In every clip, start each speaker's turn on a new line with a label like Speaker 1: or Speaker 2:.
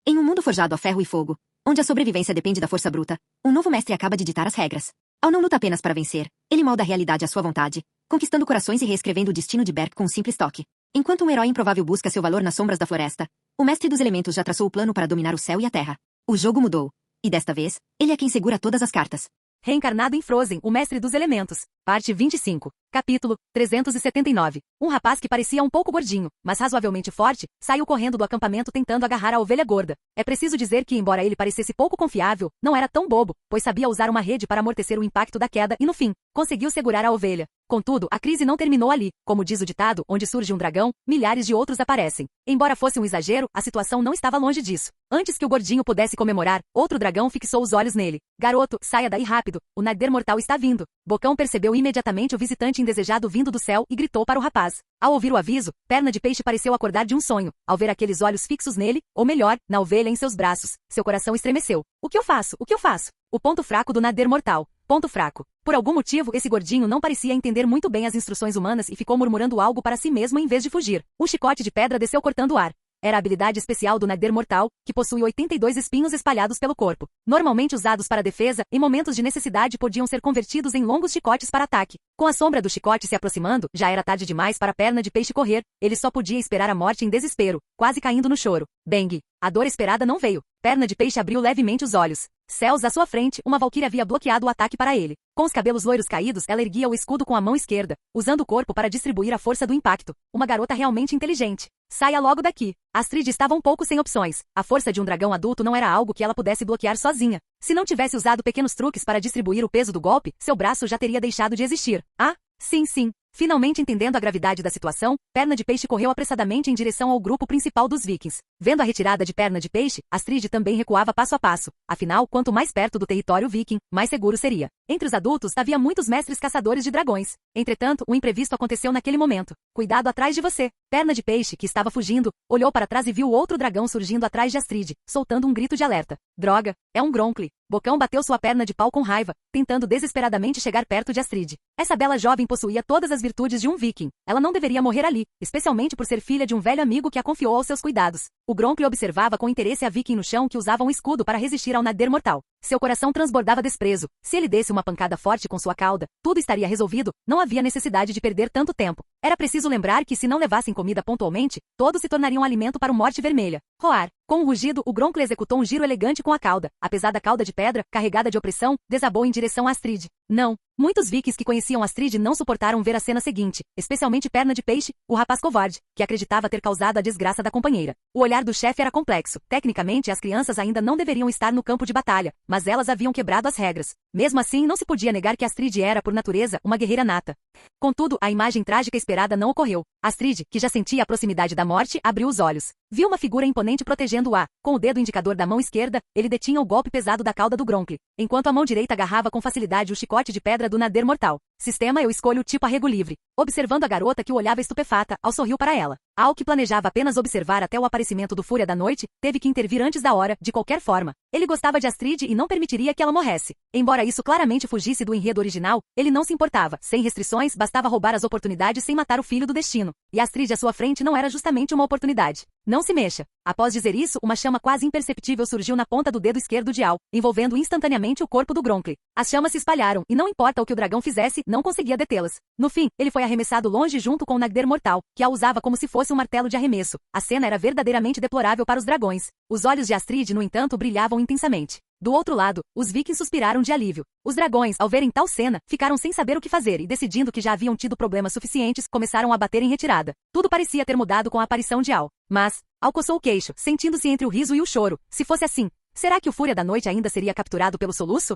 Speaker 1: Em um mundo forjado a ferro e fogo, onde a sobrevivência depende da força bruta, um novo mestre acaba de ditar as regras. Ao não luta apenas para vencer, ele molda a realidade à sua vontade, conquistando corações e reescrevendo o destino de Berk com um simples toque. Enquanto um herói improvável busca seu valor nas sombras da floresta, o mestre dos elementos já traçou o plano para dominar o céu e a terra. O jogo mudou. E desta vez, ele é quem segura todas as cartas.
Speaker 2: Reencarnado em Frozen, o Mestre dos Elementos. Parte 25. Capítulo 379. Um rapaz que parecia um pouco gordinho, mas razoavelmente forte, saiu correndo do acampamento tentando agarrar a ovelha gorda. É preciso dizer que, embora ele parecesse pouco confiável, não era tão bobo, pois sabia usar uma rede para amortecer o impacto da queda e, no fim, conseguiu segurar a ovelha. Contudo, a crise não terminou ali. Como diz o ditado, onde surge um dragão, milhares de outros aparecem. Embora fosse um exagero, a situação não estava longe disso. Antes que o gordinho pudesse comemorar, outro dragão fixou os olhos nele. Garoto, saia daí rápido, o Nader Mortal está vindo. Bocão percebeu imediatamente o visitante indesejado vindo do céu e gritou para o rapaz. Ao ouvir o aviso, Perna de Peixe pareceu acordar de um sonho. Ao ver aqueles olhos fixos nele, ou melhor, na ovelha em seus braços, seu coração estremeceu. O que eu faço? O que eu faço? O ponto fraco do Nader Mortal. Ponto fraco. Por algum motivo, esse gordinho não parecia entender muito bem as instruções humanas e ficou murmurando algo para si mesmo em vez de fugir. Um chicote de pedra desceu cortando o ar. Era a habilidade especial do Nader Mortal, que possui 82 espinhos espalhados pelo corpo. Normalmente usados para defesa, em momentos de necessidade podiam ser convertidos em longos chicotes para ataque. Com a sombra do chicote se aproximando, já era tarde demais para a Perna de Peixe correr, ele só podia esperar a morte em desespero, quase caindo no choro. Bang! A dor esperada não veio. Perna de Peixe abriu levemente os olhos. Céus à sua frente, uma valquíria havia bloqueado o ataque para ele. Com os cabelos loiros caídos, ela erguia o escudo com a mão esquerda, usando o corpo para distribuir a força do impacto. Uma garota realmente inteligente. Saia logo daqui. Astrid estava um pouco sem opções. A força de um dragão adulto não era algo que ela pudesse bloquear sozinha. Se não tivesse usado pequenos truques para distribuir o peso do golpe, seu braço já teria deixado de existir. Ah, sim, sim. Finalmente entendendo a gravidade da situação, Perna de Peixe correu apressadamente em direção ao grupo principal dos vikings. Vendo a retirada de Perna de Peixe, Astrid também recuava passo a passo. Afinal, quanto mais perto do território viking, mais seguro seria. Entre os adultos, havia muitos mestres caçadores de dragões. Entretanto, um imprevisto aconteceu naquele momento. Cuidado atrás de você. Perna de Peixe, que estava fugindo, olhou para trás e viu outro dragão surgindo atrás de Astrid, soltando um grito de alerta. Droga, é um Gronkly. Bocão bateu sua perna de pau com raiva, tentando desesperadamente chegar perto de Astrid. Essa bela jovem possuía todas as virtudes de um viking. Ela não deveria morrer ali, especialmente por ser filha de um velho amigo que a confiou aos seus cuidados. O Gronkly observava com interesse a viking no chão que usava um escudo para resistir ao Nader Mortal. Seu coração transbordava desprezo. Se ele desse uma pancada forte com sua cauda, tudo estaria resolvido, não havia necessidade de perder tanto tempo. Era preciso lembrar que se não levassem comida pontualmente, todos se tornariam alimento para o Morte Vermelha. Roar. Com um rugido, o Gronkly executou um giro elegante com a cauda. A pesada cauda de pedra, carregada de opressão, desabou em direção a Astrid. Não. Muitos vikings que conheciam Astrid não suportaram ver a cena seguinte, especialmente Perna de Peixe, o rapaz covarde, que acreditava ter causado a desgraça da companheira. O olhar do chefe era complexo. Tecnicamente, as crianças ainda não deveriam estar no campo de batalha, mas elas haviam quebrado as regras. Mesmo assim, não se podia negar que Astrid era, por natureza, uma guerreira nata. Contudo, a imagem trágica esperada não ocorreu. Astrid, que já sentia a proximidade da morte, abriu os olhos. Viu uma figura imponente protegendo-a. Com o dedo indicador da mão esquerda, ele detinha o golpe pesado da cauda do Gronkly, enquanto a mão direita agarrava com facilidade o chicote de pedra do Nader Mortal. Sistema: eu escolho o tipo arrego livre. Observando a garota que o olhava estupefata, Al sorriu para ela. Al, que planejava apenas observar até o aparecimento do Fúria da Noite, teve que intervir antes da hora, de qualquer forma. Ele gostava de Astrid e não permitiria que ela morresse. Embora isso claramente fugisse do enredo original, ele não se importava. Sem restrições, bastava roubar as oportunidades sem matar o filho do destino. E Astrid à sua frente não era justamente uma oportunidade. Não se mexa. Após dizer isso, uma chama quase imperceptível surgiu na ponta do dedo esquerdo de Al, envolvendo instantaneamente o corpo do Gronkly. As chamas se espalharam, e não importa o que o dragão fizesse, não conseguia detê-las. No fim, ele foi arremessado longe junto com o Nader Mortal, que a usava como se fosse um martelo de arremesso. A cena era verdadeiramente deplorável para os dragões. Os olhos de Astrid, no entanto, brilhavam intensamente. Do outro lado, os vikings suspiraram de alívio. Os dragões, ao verem tal cena, ficaram sem saber o que fazer e, decidindo que já haviam tido problemas suficientes, começaram a bater em retirada. Tudo parecia ter mudado com a aparição de Al. Mas, Al coçou o queixo, sentindo-se entre o riso e o choro. Se fosse assim, será que o Fúria da Noite ainda seria capturado pelo soluço?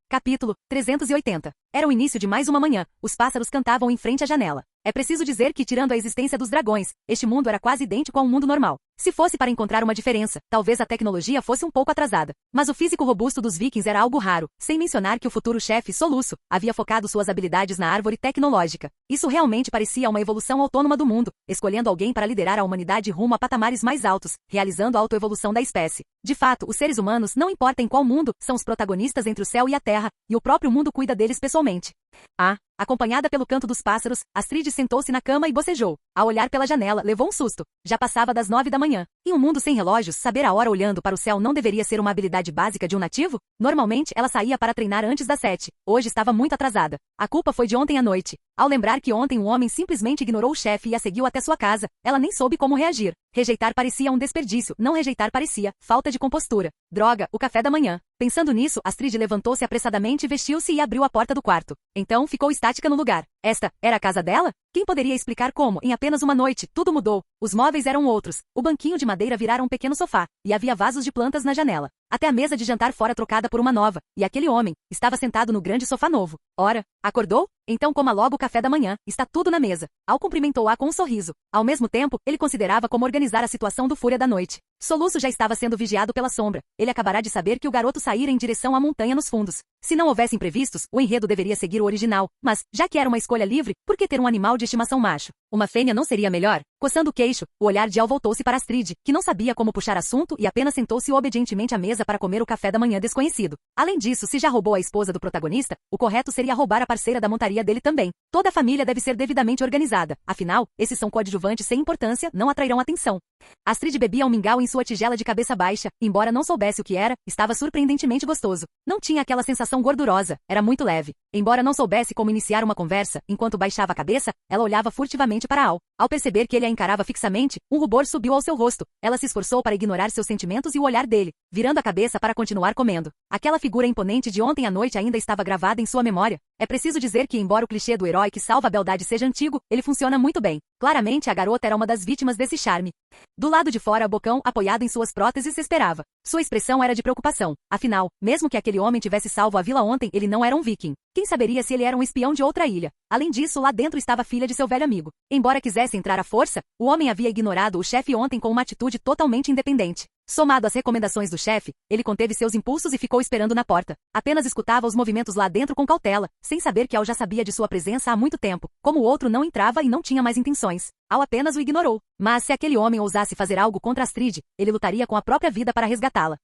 Speaker 2: Capítulo 380. Era o início de mais uma manhã. Os pássaros cantavam em frente à janela. É preciso dizer que, tirando a existência dos dragões, este mundo era quase idêntico a um mundo normal. Se fosse para encontrar uma diferença, talvez a tecnologia fosse um pouco atrasada. Mas o físico robusto dos vikings era algo raro, sem mencionar que o futuro chefe, Soluço, havia focado suas habilidades na árvore tecnológica. Isso realmente parecia uma evolução autônoma do mundo, escolhendo alguém para liderar a humanidade rumo a patamares mais altos, realizando a autoevolução da espécie. De fato, os seres humanos, não importa em qual mundo, são os protagonistas entre o céu e a terra, e o próprio mundo cuida deles pessoalmente. Ah, Acompanhada pelo canto dos pássaros, Astrid sentou-se na cama e bocejou. Ao olhar pela janela, levou um susto. Já passava das 9 da manhã. Em um mundo sem relógios, saber a hora olhando para o céu não deveria ser uma habilidade básica de um nativo? Normalmente, ela saía para treinar antes das 7. Hoje estava muito atrasada. A culpa foi de ontem à noite. Ao lembrar que ontem um homem simplesmente ignorou o chefe e a seguiu até sua casa, ela nem soube como reagir. Rejeitar parecia um desperdício, não rejeitar parecia falta de compostura. Droga, o café da manhã. Pensando nisso, Astrid levantou-se apressadamente, vestiu-se e abriu a porta do quarto. Então, ficou estática no lugar. Esta era a casa dela? Quem poderia explicar como, em apenas uma noite, tudo mudou? Os móveis eram outros. O banquinho de madeira virara um pequeno sofá, e havia vasos de plantas na janela. Até a mesa de jantar fora trocada por uma nova, e aquele homem estava sentado no grande sofá novo. Ora, acordou? Então coma logo o café da manhã, está tudo na mesa. Al cumprimentou-a com um sorriso. Ao mesmo tempo, ele considerava como organizar a situação do Fúria da Noite. Soluço já estava sendo vigiado pela sombra. Ele acabará de saber que o garoto saíra em direção à montanha nos fundos. Se não houvesse imprevistos, o enredo deveria seguir o original, mas, já que era uma escolha livre, por que ter um animal de estimação macho? Uma fêmea não seria melhor? Coçando o queixo, o olhar de Al voltou-se para Astrid, que não sabia como puxar assunto e apenas sentou-se obedientemente à mesa para comer o café da manhã desconhecido. Além disso, se já roubou a esposa do protagonista, o correto seria roubar a parceira da montaria dele também. Toda a família deve ser devidamente organizada. Afinal, esses são coadjuvantes sem importância, não atrairão atenção. Astrid bebia um mingau em sua tigela de cabeça baixa, embora não soubesse o que era, estava surpreendentemente gostoso. Não tinha aquela sensação gordurosa, era muito leve. Embora não soubesse como iniciar uma conversa, enquanto baixava a cabeça, ela olhava furtivamente para Al. Ao perceber que ele a encarava fixamente, um rubor subiu ao seu rosto. Ela se esforçou para ignorar seus sentimentos e o olhar dele, virando a cabeça para continuar comendo. Aquela figura imponente de ontem à noite ainda estava gravada em sua memória. É preciso dizer que, embora o clichê do herói que salva a beldade seja antigo, ele funciona muito bem. Claramente, a garota era uma das vítimas desse charme. Do lado de fora, Bocão, apoiado em suas próteses, esperava. Sua expressão era de preocupação. Afinal, mesmo que aquele homem tivesse salvo a vila ontem, ele não era um viking. Quem saberia se ele era um espião de outra ilha? Além disso, lá dentro estava a filha de seu velho amigo. Embora quisesse entrar à força, o homem havia ignorado o chefe ontem com uma atitude totalmente independente. Somado às recomendações do chefe, ele conteve seus impulsos e ficou esperando na porta. Apenas escutava os movimentos lá dentro com cautela, sem saber que Al já sabia de sua presença há muito tempo. Como o outro não entrava e não tinha mais intenções, Al apenas o ignorou. Mas se aquele homem ousasse fazer algo contra Astrid, ele lutaria com a própria vida para resgatá-la.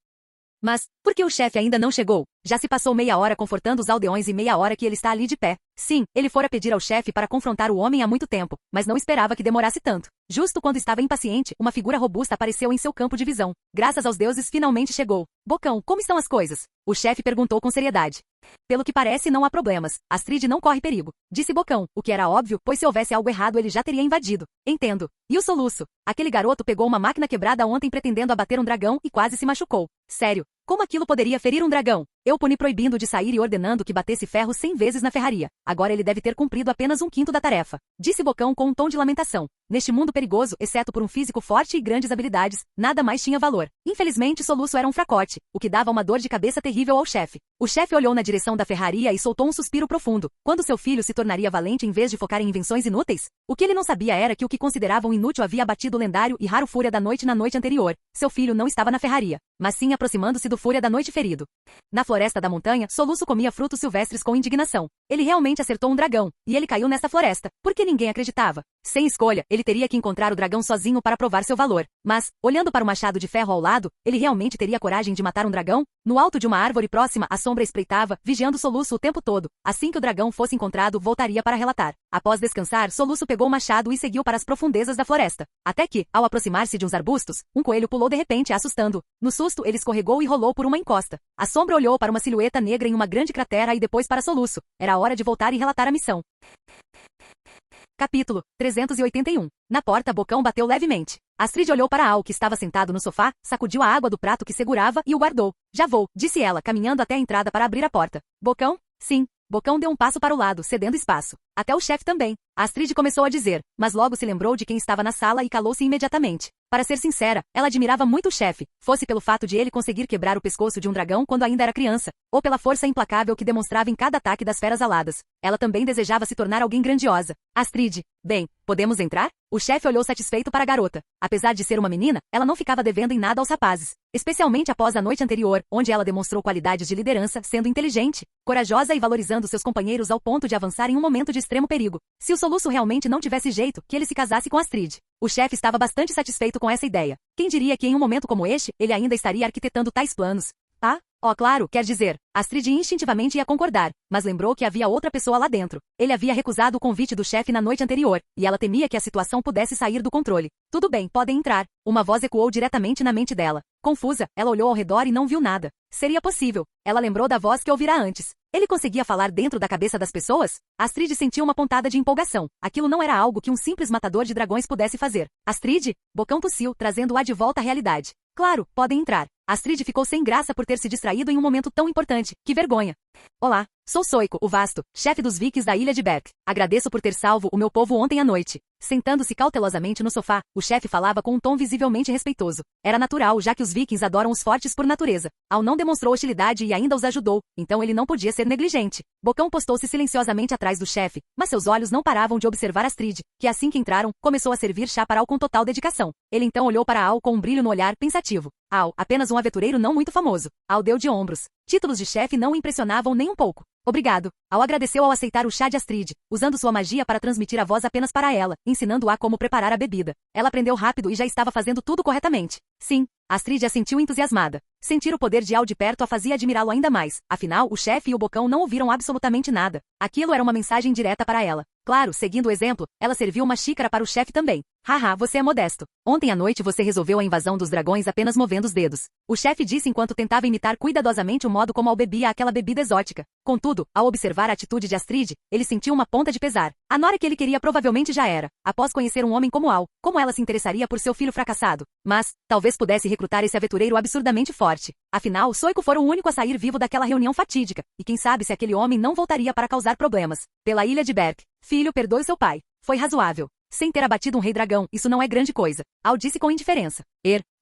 Speaker 2: Mas, por que o chefe ainda não chegou? Já se passou meia hora confortando os aldeões e meia hora que ele está ali de pé. Sim, ele fora pedir ao chefe para confrontar o homem há muito tempo, mas não esperava que demorasse tanto. Justo quando estava impaciente, uma figura robusta apareceu em seu campo de visão. Graças aos deuses, finalmente chegou. Bocão, como estão as coisas? O chefe perguntou com seriedade. Pelo que parece, não há problemas. Astrid não corre perigo. Disse Bocão, o que era óbvio, pois se houvesse algo errado ele já teria invadido. Entendo. E o soluço? Aquele garoto pegou uma máquina quebrada ontem pretendendo abater um dragão e quase se machucou. Sério. Como aquilo poderia ferir um dragão? Eu puni proibindo de sair e ordenando que batesse ferro 100 vezes na ferraria. Agora ele deve ter cumprido apenas 1/5 da tarefa. Disse Bocão com um tom de lamentação. Neste mundo perigoso, exceto por um físico forte e grandes habilidades, nada mais tinha valor. Infelizmente, Soluço era um fracote, o que dava uma dor de cabeça terrível ao chefe. O chefe olhou na direção da ferraria e soltou um suspiro profundo. Quando seu filho se tornaria valente em vez de focar em invenções inúteis? O que ele não sabia era que o que considerava um inútil havia abatido o lendário e raro Fúria da Noite na noite anterior. Seu filho não estava na ferraria, mas sim aproximando-se do Fúria da Noite ferido. Na floresta da montanha, Soluço comia frutos silvestres com indignação. Ele realmente acertou um dragão, e ele caiu nessa floresta, porque ninguém acreditava. Sem escolha, ele teria que encontrar o dragão sozinho para provar seu valor. Mas, olhando para o machado de ferro ao lado, ele realmente teria coragem de matar um dragão? No alto de uma árvore próxima, a sombra espreitava, vigiando Soluço o tempo todo. Assim que o dragão fosse encontrado, voltaria para relatar. Após descansar, Soluço pegou o machado e seguiu para as profundezas da floresta. Até que, ao aproximar-se de uns arbustos, um coelho pulou de repente, assustando. No susto, ele escorregou e rolou por uma encosta. A sombra olhou para uma silhueta negra em uma grande cratera e depois para Soluço. Era a hora de voltar e relatar a missão. Capítulo 381. Na porta, Bocão bateu levemente. Astrid olhou para Al, que estava sentado no sofá, sacudiu a água do prato que segurava e o guardou. Já vou, disse ela, caminhando até a entrada para abrir a porta. Bocão? Sim. Bocão deu um passo para o lado, cedendo espaço. Até o chefe também. Astrid começou a dizer, mas logo se lembrou de quem estava na sala e calou-se imediatamente. Para ser sincera, ela admirava muito o chefe, fosse pelo fato de ele conseguir quebrar o pescoço de um dragão quando ainda era criança, ou pela força implacável que demonstrava em cada ataque das feras aladas. Ela também desejava se tornar alguém grandiosa. Astrid, bem, podemos entrar? O chefe olhou satisfeito para a garota. Apesar de ser uma menina, ela não ficava devendo em nada aos rapazes, especialmente após a noite anterior, onde ela demonstrou qualidades de liderança, sendo inteligente, corajosa e valorizando seus companheiros ao ponto de avançar em um momento de extremo perigo. Se o Soluço realmente não tivesse jeito, que ele se casasse com Astrid. O chefe estava bastante satisfeito com essa ideia. Quem diria que em um momento como este, ele ainda estaria arquitetando tais planos? Tá? Oh, claro, quer dizer, Astrid instintivamente ia concordar, mas lembrou que havia outra pessoa lá dentro. Ele havia recusado o convite do chefe na noite anterior, e ela temia que a situação pudesse sair do controle. Tudo bem, podem entrar. Uma voz ecoou diretamente na mente dela. Confusa, ela olhou ao redor e não viu nada. Seria possível. Ela lembrou da voz que ouvira antes. Ele conseguia falar dentro da cabeça das pessoas? Astrid sentiu uma pontada de empolgação. Aquilo não era algo que um simples matador de dragões pudesse fazer. Astrid? Bocão tossiu, trazendo-a de volta à realidade. Claro, podem entrar. Astrid ficou sem graça por ter se distraído em um momento tão importante. Que vergonha. Olá, sou Soiko, o Vasto, chefe dos Vikings da ilha de Berk. Agradeço por ter salvo o meu povo ontem à noite. Sentando-se cautelosamente no sofá, o chefe falava com um tom visivelmente respeitoso. Era natural, já que os Vikings adoram os fortes por natureza. Al não demonstrou hostilidade e ainda os ajudou, então ele não podia ser negligente. Bocão postou-se silenciosamente atrás do chefe, mas seus olhos não paravam de observar Astrid, que assim que entraram, começou a servir chá para Al com total dedicação. Ele então olhou para Al com um brilho no olhar, pensativo. Al, apenas um aventureiro não muito famoso. Al deu de ombros. Títulos de chefe não o impressionavam nem um pouco. Obrigado. Al agradeceu ao aceitar o chá de Astrid, usando sua magia para transmitir a voz apenas para ela, ensinando-a como preparar a bebida. Ela aprendeu rápido e já estava fazendo tudo corretamente. Sim. Astrid a sentiu entusiasmada. Sentir o poder de Al de perto a fazia admirá-lo ainda mais. Afinal, o chefe e o Bocão não ouviram absolutamente nada. Aquilo era uma mensagem direta para ela. Claro, seguindo o exemplo, ela serviu uma xícara para o chefe também. Haha, você é modesto. Ontem à noite você resolveu a invasão dos dragões apenas movendo os dedos. O chefe disse enquanto tentava imitar cuidadosamente o modo como Al bebia aquela bebida exótica. Contudo, ao observar a atitude de Astrid, ele sentiu uma ponta de pesar. A nora que ele queria provavelmente já era. Após conhecer um homem como Al, como ela se interessaria por seu filho fracassado? Mas, talvez pudesse recrutar esse aventureiro absurdamente forte. Afinal, Soiko fora o único a sair vivo daquela reunião fatídica, e quem sabe se aquele homem não voltaria para causar problemas. Pela ilha de Berk. Filho, perdoe seu pai. Foi razoável. Sem ter abatido um rei dragão, isso não é grande coisa. Al disse com indiferença.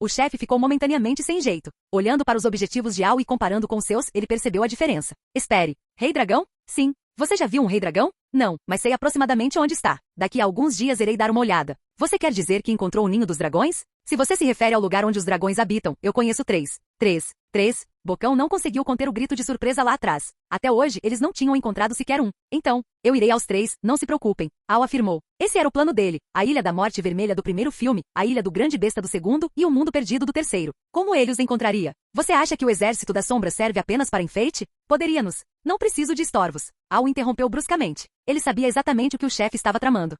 Speaker 2: O chefe ficou momentaneamente sem jeito. Olhando para os objetivos de Al e comparando com os seus, ele percebeu a diferença. Espere. Rei dragão? Sim. Você já viu um rei dragão? Não, mas sei aproximadamente onde está. Daqui a alguns dias irei dar uma olhada. Você quer dizer que encontrou o ninho dos dragões? Se você se refere ao lugar onde os dragões habitam, eu conheço 3. 3. Bocão não conseguiu conter o grito de surpresa lá atrás. Até hoje, eles não tinham encontrado sequer um. Então, eu irei aos 3, não se preocupem. Al afirmou. Esse era o plano dele. A Ilha da Morte Vermelha do primeiro filme, a Ilha do Grande Besta do segundo e o Mundo Perdido do terceiro. Como ele os encontraria? Você acha que o Exército das Sombras serve apenas para enfeite? Poderia-nos. Não preciso de estorvos. Al interrompeu bruscamente. Ele sabia exatamente o que o chefe estava tramando.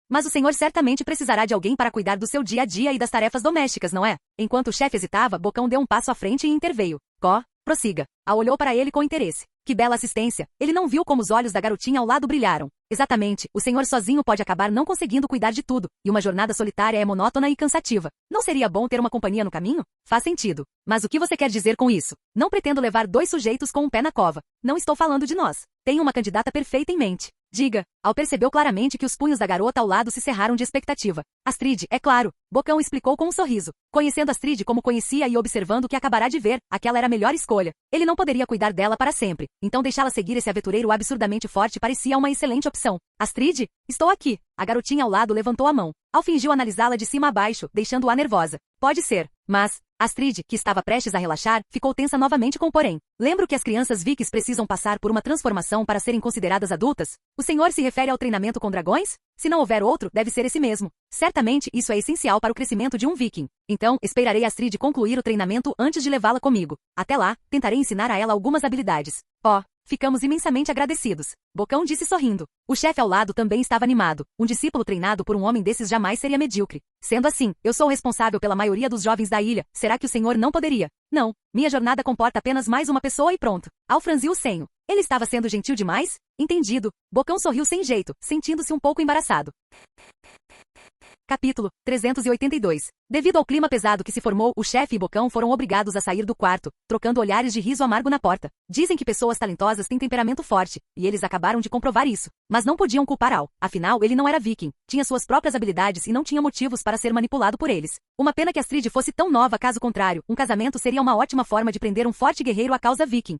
Speaker 2: Mas o senhor certamente precisará de alguém para cuidar do seu dia a dia e das tarefas domésticas, não é? Enquanto o chefe hesitava, Bocão deu um passo à frente e interveio. Prossiga. Al olhou para ele com interesse. Que bela assistência. Ele não viu como os olhos da garotinha ao lado brilharam. Exatamente, o senhor sozinho pode acabar não conseguindo cuidar de tudo, e uma jornada solitária é monótona e cansativa. Não seria bom ter uma companhia no caminho? Faz sentido. Mas o que você quer dizer com isso? Não pretendo levar 2 sujeitos com um pé na cova. Não estou falando de nós. Tenho uma candidata perfeita em mente. Diga. Al percebeu claramente que os punhos da garota ao lado se cerraram de expectativa. Astrid, é claro. Bocão explicou com um sorriso. Conhecendo Astrid como conhecia e observando o que acabará de ver, aquela era a melhor escolha. Ele não poderia cuidar dela para sempre, então deixá-la seguir esse aventureiro absurdamente forte parecia uma excelente opção. Astrid? Estou aqui. A garotinha ao lado levantou a mão. Al fingiu analisá-la de cima a baixo, deixando-a nervosa. Pode ser. Mas, Astrid, que estava prestes a relaxar, ficou tensa novamente com o porém. Lembro que as crianças Vikings precisam passar por uma transformação para serem consideradas adultas? O senhor se refere ao treinamento com dragões? Se não houver outro, deve ser esse mesmo. Certamente, isso é essencial para o crescimento de um Viking. Então, esperarei Astrid concluir o treinamento antes de levá-la comigo. Até lá, tentarei ensinar a ela algumas habilidades. Ficamos imensamente agradecidos. Bocão disse sorrindo. O chefe ao lado também estava animado. Um discípulo treinado por um homem desses jamais seria medíocre. Sendo assim, eu sou o responsável pela maioria dos jovens da ilha. Será que o senhor não poderia? Não. Minha jornada comporta apenas mais uma pessoa e pronto. Al franziu o senho. Ele estava sendo gentil demais? Entendido. Bocão sorriu sem jeito, sentindo-se um pouco embaraçado. Capítulo 382. Devido ao clima pesado que se formou, o chefe e Bocão foram obrigados a sair do quarto, trocando olhares de riso amargo na porta. Dizem que pessoas talentosas têm temperamento forte, e eles acabaram de comprovar isso. Mas não podiam culpar Al. Afinal, ele não era viking, tinha suas próprias habilidades e não tinha motivos para ser manipulado por eles. Uma pena que Astrid fosse tão nova, caso contrário, um casamento seria uma ótima forma de prender um forte guerreiro à causa viking.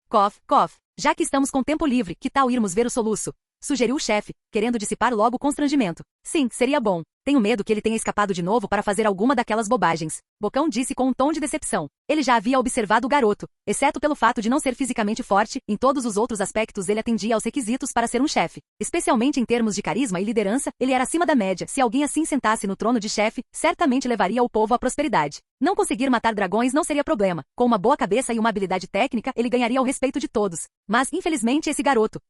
Speaker 2: Cof. Já que estamos com tempo livre, que tal irmos ver o soluço? Sugeriu o chefe, querendo dissipar logo o constrangimento. Sim, seria bom. Tenho medo que ele tenha escapado de novo para fazer alguma daquelas bobagens. Bocão disse com um tom de decepção. Ele já havia observado o garoto. Exceto pelo fato de não ser fisicamente forte, em todos os outros aspectos ele atendia aos requisitos para ser um chefe. Especialmente em termos de carisma e liderança, ele era acima da média. Se alguém assim sentasse no trono de chefe, certamente levaria o povo à prosperidade. Não conseguir matar dragões não seria problema. Com uma boa cabeça e uma habilidade técnica, ele ganharia o respeito de todos. Mas, infelizmente, esse garoto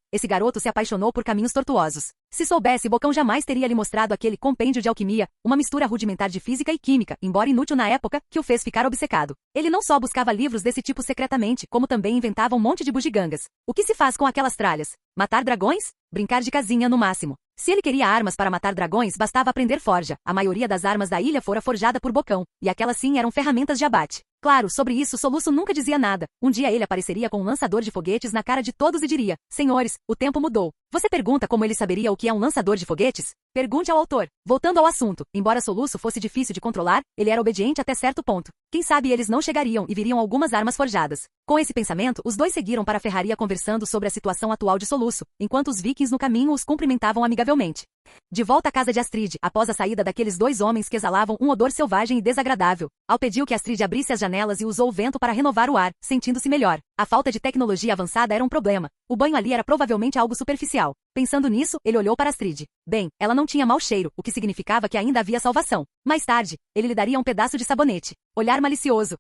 Speaker 2: se apaixonou por caminhos tortuosos. Se soubesse, Bocão jamais teria lhe mostrado aquele compêndio de alquimia, uma mistura rudimentar de física e química, embora inútil na época, que o fez ficar obcecado. Ele não só buscava livros desse tipo secretamente, como também inventava um monte de bugigangas. O que se faz com aquelas tralhas? Matar dragões? Brincar de casinha no máximo. Se ele queria armas para matar dragões, bastava aprender forja. A maioria das armas da ilha fora forjada por Bocão, e aquelas sim eram ferramentas de abate. Claro, sobre isso Soluço nunca dizia nada. Um dia ele apareceria com um lançador de foguetes na cara de todos e diria: senhores, o tempo mudou. Você pergunta como ele saberia o que é um lançador de foguetes? Pergunte ao autor. Voltando ao assunto, embora Soluço fosse difícil de controlar, ele era obediente até certo ponto. Quem sabe eles não chegariam e viriam algumas armas forjadas. Com esse pensamento, os dois seguiram para a ferraria conversando sobre a situação atual de Soluço, enquanto os vikings no caminho os cumprimentavam amigavelmente. De volta à casa de Astrid, após a saída daqueles dois homens que exalavam um odor selvagem e desagradável, Al pediu que Astrid abrisse as janelas e usou o vento para renovar o ar, sentindo-se melhor. A falta de tecnologia avançada era um problema. O banho ali era provavelmente algo superficial. Pensando nisso, ele olhou para Astrid. Bem, ela não tinha mau cheiro, o que significava que ainda havia salvação. Mais tarde, ele lhe daria um pedaço de sabonete. Olhar malicioso.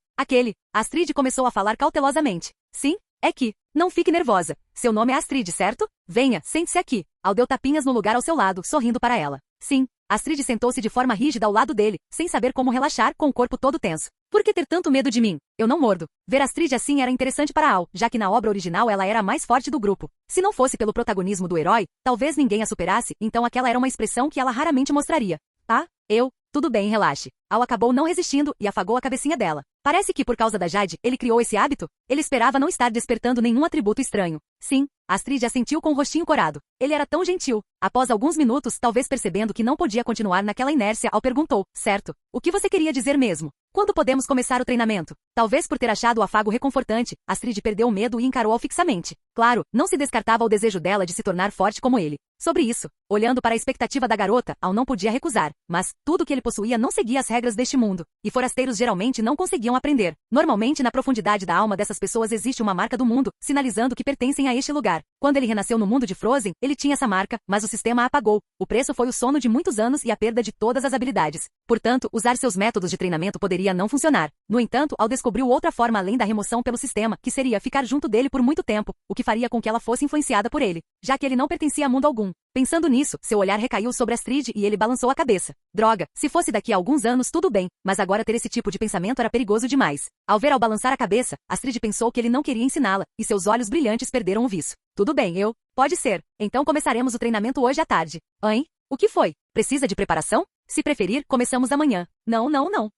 Speaker 2: Astrid começou a falar cautelosamente. Sim, é que. Não fique nervosa. Seu nome é Astrid, certo? Venha, sente-se aqui. Al deu tapinhas no lugar ao seu lado, sorrindo para ela. Sim. Astrid sentou-se de forma rígida ao lado dele, sem saber como relaxar, com o corpo todo tenso. Por que ter tanto medo de mim? Eu não mordo. Ver Astrid assim era interessante para Al, já que na obra original ela era a mais forte do grupo. Se não fosse pelo protagonismo do herói, talvez ninguém a superasse, então aquela era uma expressão que ela raramente mostraria. Tá? Tudo bem, relaxe. Al acabou não resistindo e afagou a cabecinha dela. Parece que por causa da Jade, ele criou esse hábito? Ele esperava não estar despertando nenhum atributo estranho. Sim, Astrid assentiu com o rostinho corado. Ele era tão gentil. Após alguns minutos, talvez percebendo que não podia continuar naquela inércia, Al perguntou: certo, o que você queria dizer mesmo? Quando podemos começar o treinamento? Talvez por ter achado o afago reconfortante, Astrid perdeu o medo e encarou-o fixamente. Claro, não se descartava o desejo dela de se tornar forte como ele. Sobre isso, olhando para a expectativa da garota, Al não podia recusar, mas tudo que ele possuía não seguia as regras deste mundo, e forasteiros geralmente não conseguiam aprender. Normalmente, na profundidade da alma dessas pessoas existe uma marca do mundo, sinalizando que pertencem a este lugar. Quando ele renasceu no mundo de Frozen, ele tinha essa marca, mas o sistema a apagou. O preço foi o sono de muitos anos e a perda de todas as habilidades. Portanto, usar seus métodos de treinamento poderia não funcionar. No entanto, Al descobriu outra forma além da remoção pelo sistema, que seria ficar junto dele por muito tempo, o que faria com que ela fosse influenciada por ele, já que ele não pertencia a mundo algum. Pensando nisso, seu olhar recaiu sobre Astrid e ele balançou a cabeça. Droga, se fosse daqui a alguns anos tudo bem, mas agora ter esse tipo de pensamento era perigoso demais. Ao ver Al balançar a cabeça, Astrid pensou que ele não queria ensiná-la, e seus olhos brilhantes perderam o viço. Tudo bem, pode ser. Então começaremos o treinamento hoje à tarde. Hein? O que foi? Precisa de preparação? Se preferir, começamos amanhã. Não.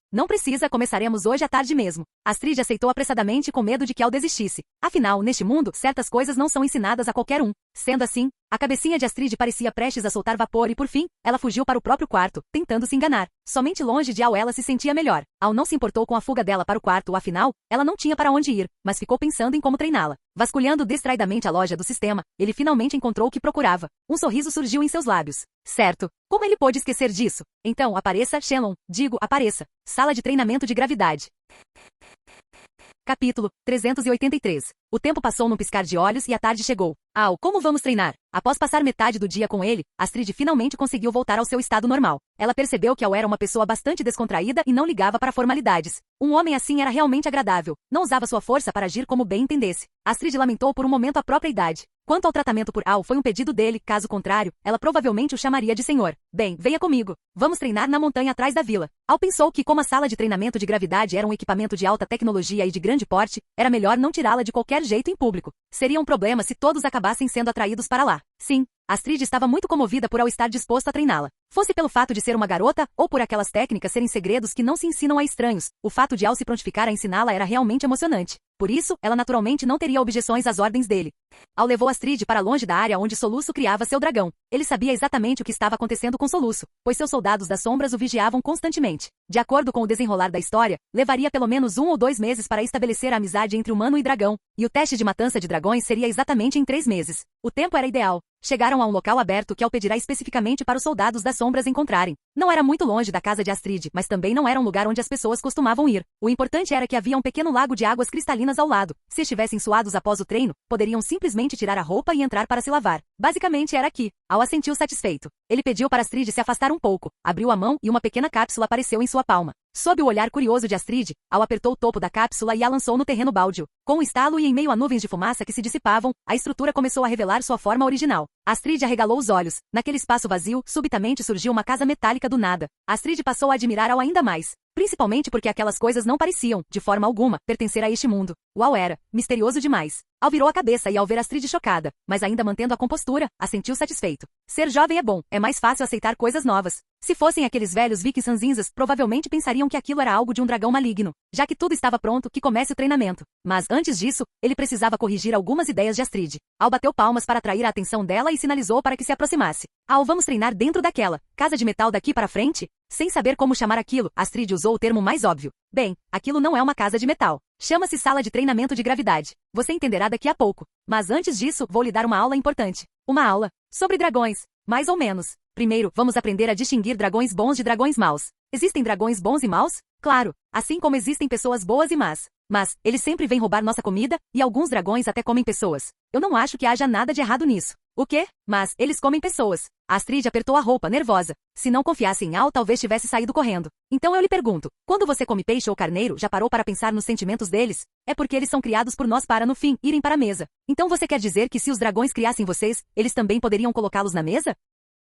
Speaker 2: Não precisa, começaremos hoje à tarde mesmo. Astrid aceitou apressadamente com medo de que Al desistisse. Afinal, neste mundo, certas coisas não são ensinadas a qualquer um. Sendo assim, a cabecinha de Astrid parecia prestes a soltar vapor e por fim, ela fugiu para o próprio quarto, tentando se enganar. Somente longe de Al ela se sentia melhor. Al não se importou com a fuga dela para o quarto, afinal, ela não tinha para onde ir, mas ficou pensando em como treiná-la. Vasculhando distraidamente a loja do sistema, ele finalmente encontrou o que procurava. Um sorriso surgiu em seus lábios. Certo. Como ele pôde esquecer disso? Então, apareça, Shenlong. Digo, apareça. Sala de treinamento de gravidade. Capítulo 383. O tempo passou num piscar de olhos e a tarde chegou. Al, como vamos treinar? Após passar metade do dia com ele, Astrid finalmente conseguiu voltar ao seu estado normal. Ela percebeu que Al era uma pessoa bastante descontraída e não ligava para formalidades. Um homem assim era realmente agradável. Não usava sua força para agir como bem entendesse. Astrid lamentou por um momento a própria idade. Quanto ao tratamento por Al, foi um pedido dele, caso contrário, ela provavelmente o chamaria de senhor. Bem, venha comigo. Vamos treinar na montanha atrás da vila. Al pensou que como a sala de treinamento de gravidade era um equipamento de alta tecnologia e de grande porte, era melhor não tirá-la de qualquer jeito em público. Seria um problema se todos acabassem sendo atraídos para lá. Sim, Astrid estava muito comovida por Al estar disposto a treiná-la. Fosse pelo fato de ser uma garota, ou por aquelas técnicas serem segredos que não se ensinam a estranhos, o fato de Al se prontificar a ensiná-la era realmente emocionante. Por isso, ela naturalmente não teria objeções às ordens dele. Al levou Astrid para longe da área onde Soluço criava seu dragão. Ele sabia exatamente o que estava acontecendo com Soluço, pois seus soldados das sombras o vigiavam constantemente. De acordo com o desenrolar da história, levaria pelo menos 1 ou 2 meses para estabelecer a amizade entre humano e dragão, e o teste de matança de dragões seria exatamente em 3 meses. O tempo era ideal. Chegaram a um local aberto que Al pedirá especificamente para os soldados das sombras encontrarem. Não era muito longe da casa de Astrid, mas também não era um lugar onde as pessoas costumavam ir. O importante era que havia um pequeno lago de águas cristalinas ao lado. Se estivessem suados após o treino, poderiam simplesmente tirar a roupa e entrar para se lavar. Basicamente era aqui. Al assentiu satisfeito. Ele pediu para Astrid se afastar um pouco, abriu a mão e uma pequena cápsula apareceu em sua palma. Sob o olhar curioso de Astrid, Al apertou o topo da cápsula e a lançou no terreno baldio. Com um estalo e em meio a nuvens de fumaça que se dissipavam, a estrutura começou a revelar sua forma original. Astrid arregalou os olhos. Naquele espaço vazio, subitamente surgiu uma casa metálica do nada. Astrid passou a admirar Al ainda mais. Principalmente porque aquelas coisas não pareciam, de forma alguma, pertencer a este mundo. Uau, era misterioso demais. Al virou a cabeça e ao ver Astrid chocada, mas ainda mantendo a compostura, assentiu satisfeito. Ser jovem é bom, é mais fácil aceitar coisas novas. Se fossem aqueles velhos vikings ranzinzas, provavelmente pensariam que aquilo era algo de um dragão maligno. Já que tudo estava pronto, que comece o treinamento. Mas antes disso, ele precisava corrigir algumas ideias de Astrid. Al bateu palmas para atrair a atenção dela e sinalizou para que se aproximasse. Al, vamos treinar dentro daquela casa de metal daqui para frente? Sem saber como chamar aquilo, Astrid usou o termo mais óbvio. Bem, aquilo não é uma casa de metal. Chama-se sala de treinamento de gravidade. Você entenderá daqui a pouco. Mas antes disso, vou lhe dar uma aula importante. Uma aula sobre dragões. Mais ou menos. Primeiro, vamos aprender a distinguir dragões bons de dragões maus. Existem dragões bons e maus? Claro, assim como existem pessoas boas e más. Mas, eles sempre vêm roubar nossa comida, e alguns dragões até comem pessoas. Eu não acho que haja nada de errado nisso. O quê? Mas, eles comem pessoas. Astrid apertou a roupa, nervosa. Se não confiasse em Al, talvez tivesse saído correndo. Então eu lhe pergunto, quando você come peixe ou carneiro, já parou para pensar nos sentimentos deles? É porque eles são criados por nós para, no fim, irem para a mesa. Então você quer dizer que se os dragões criassem vocês, eles também poderiam colocá-los na mesa?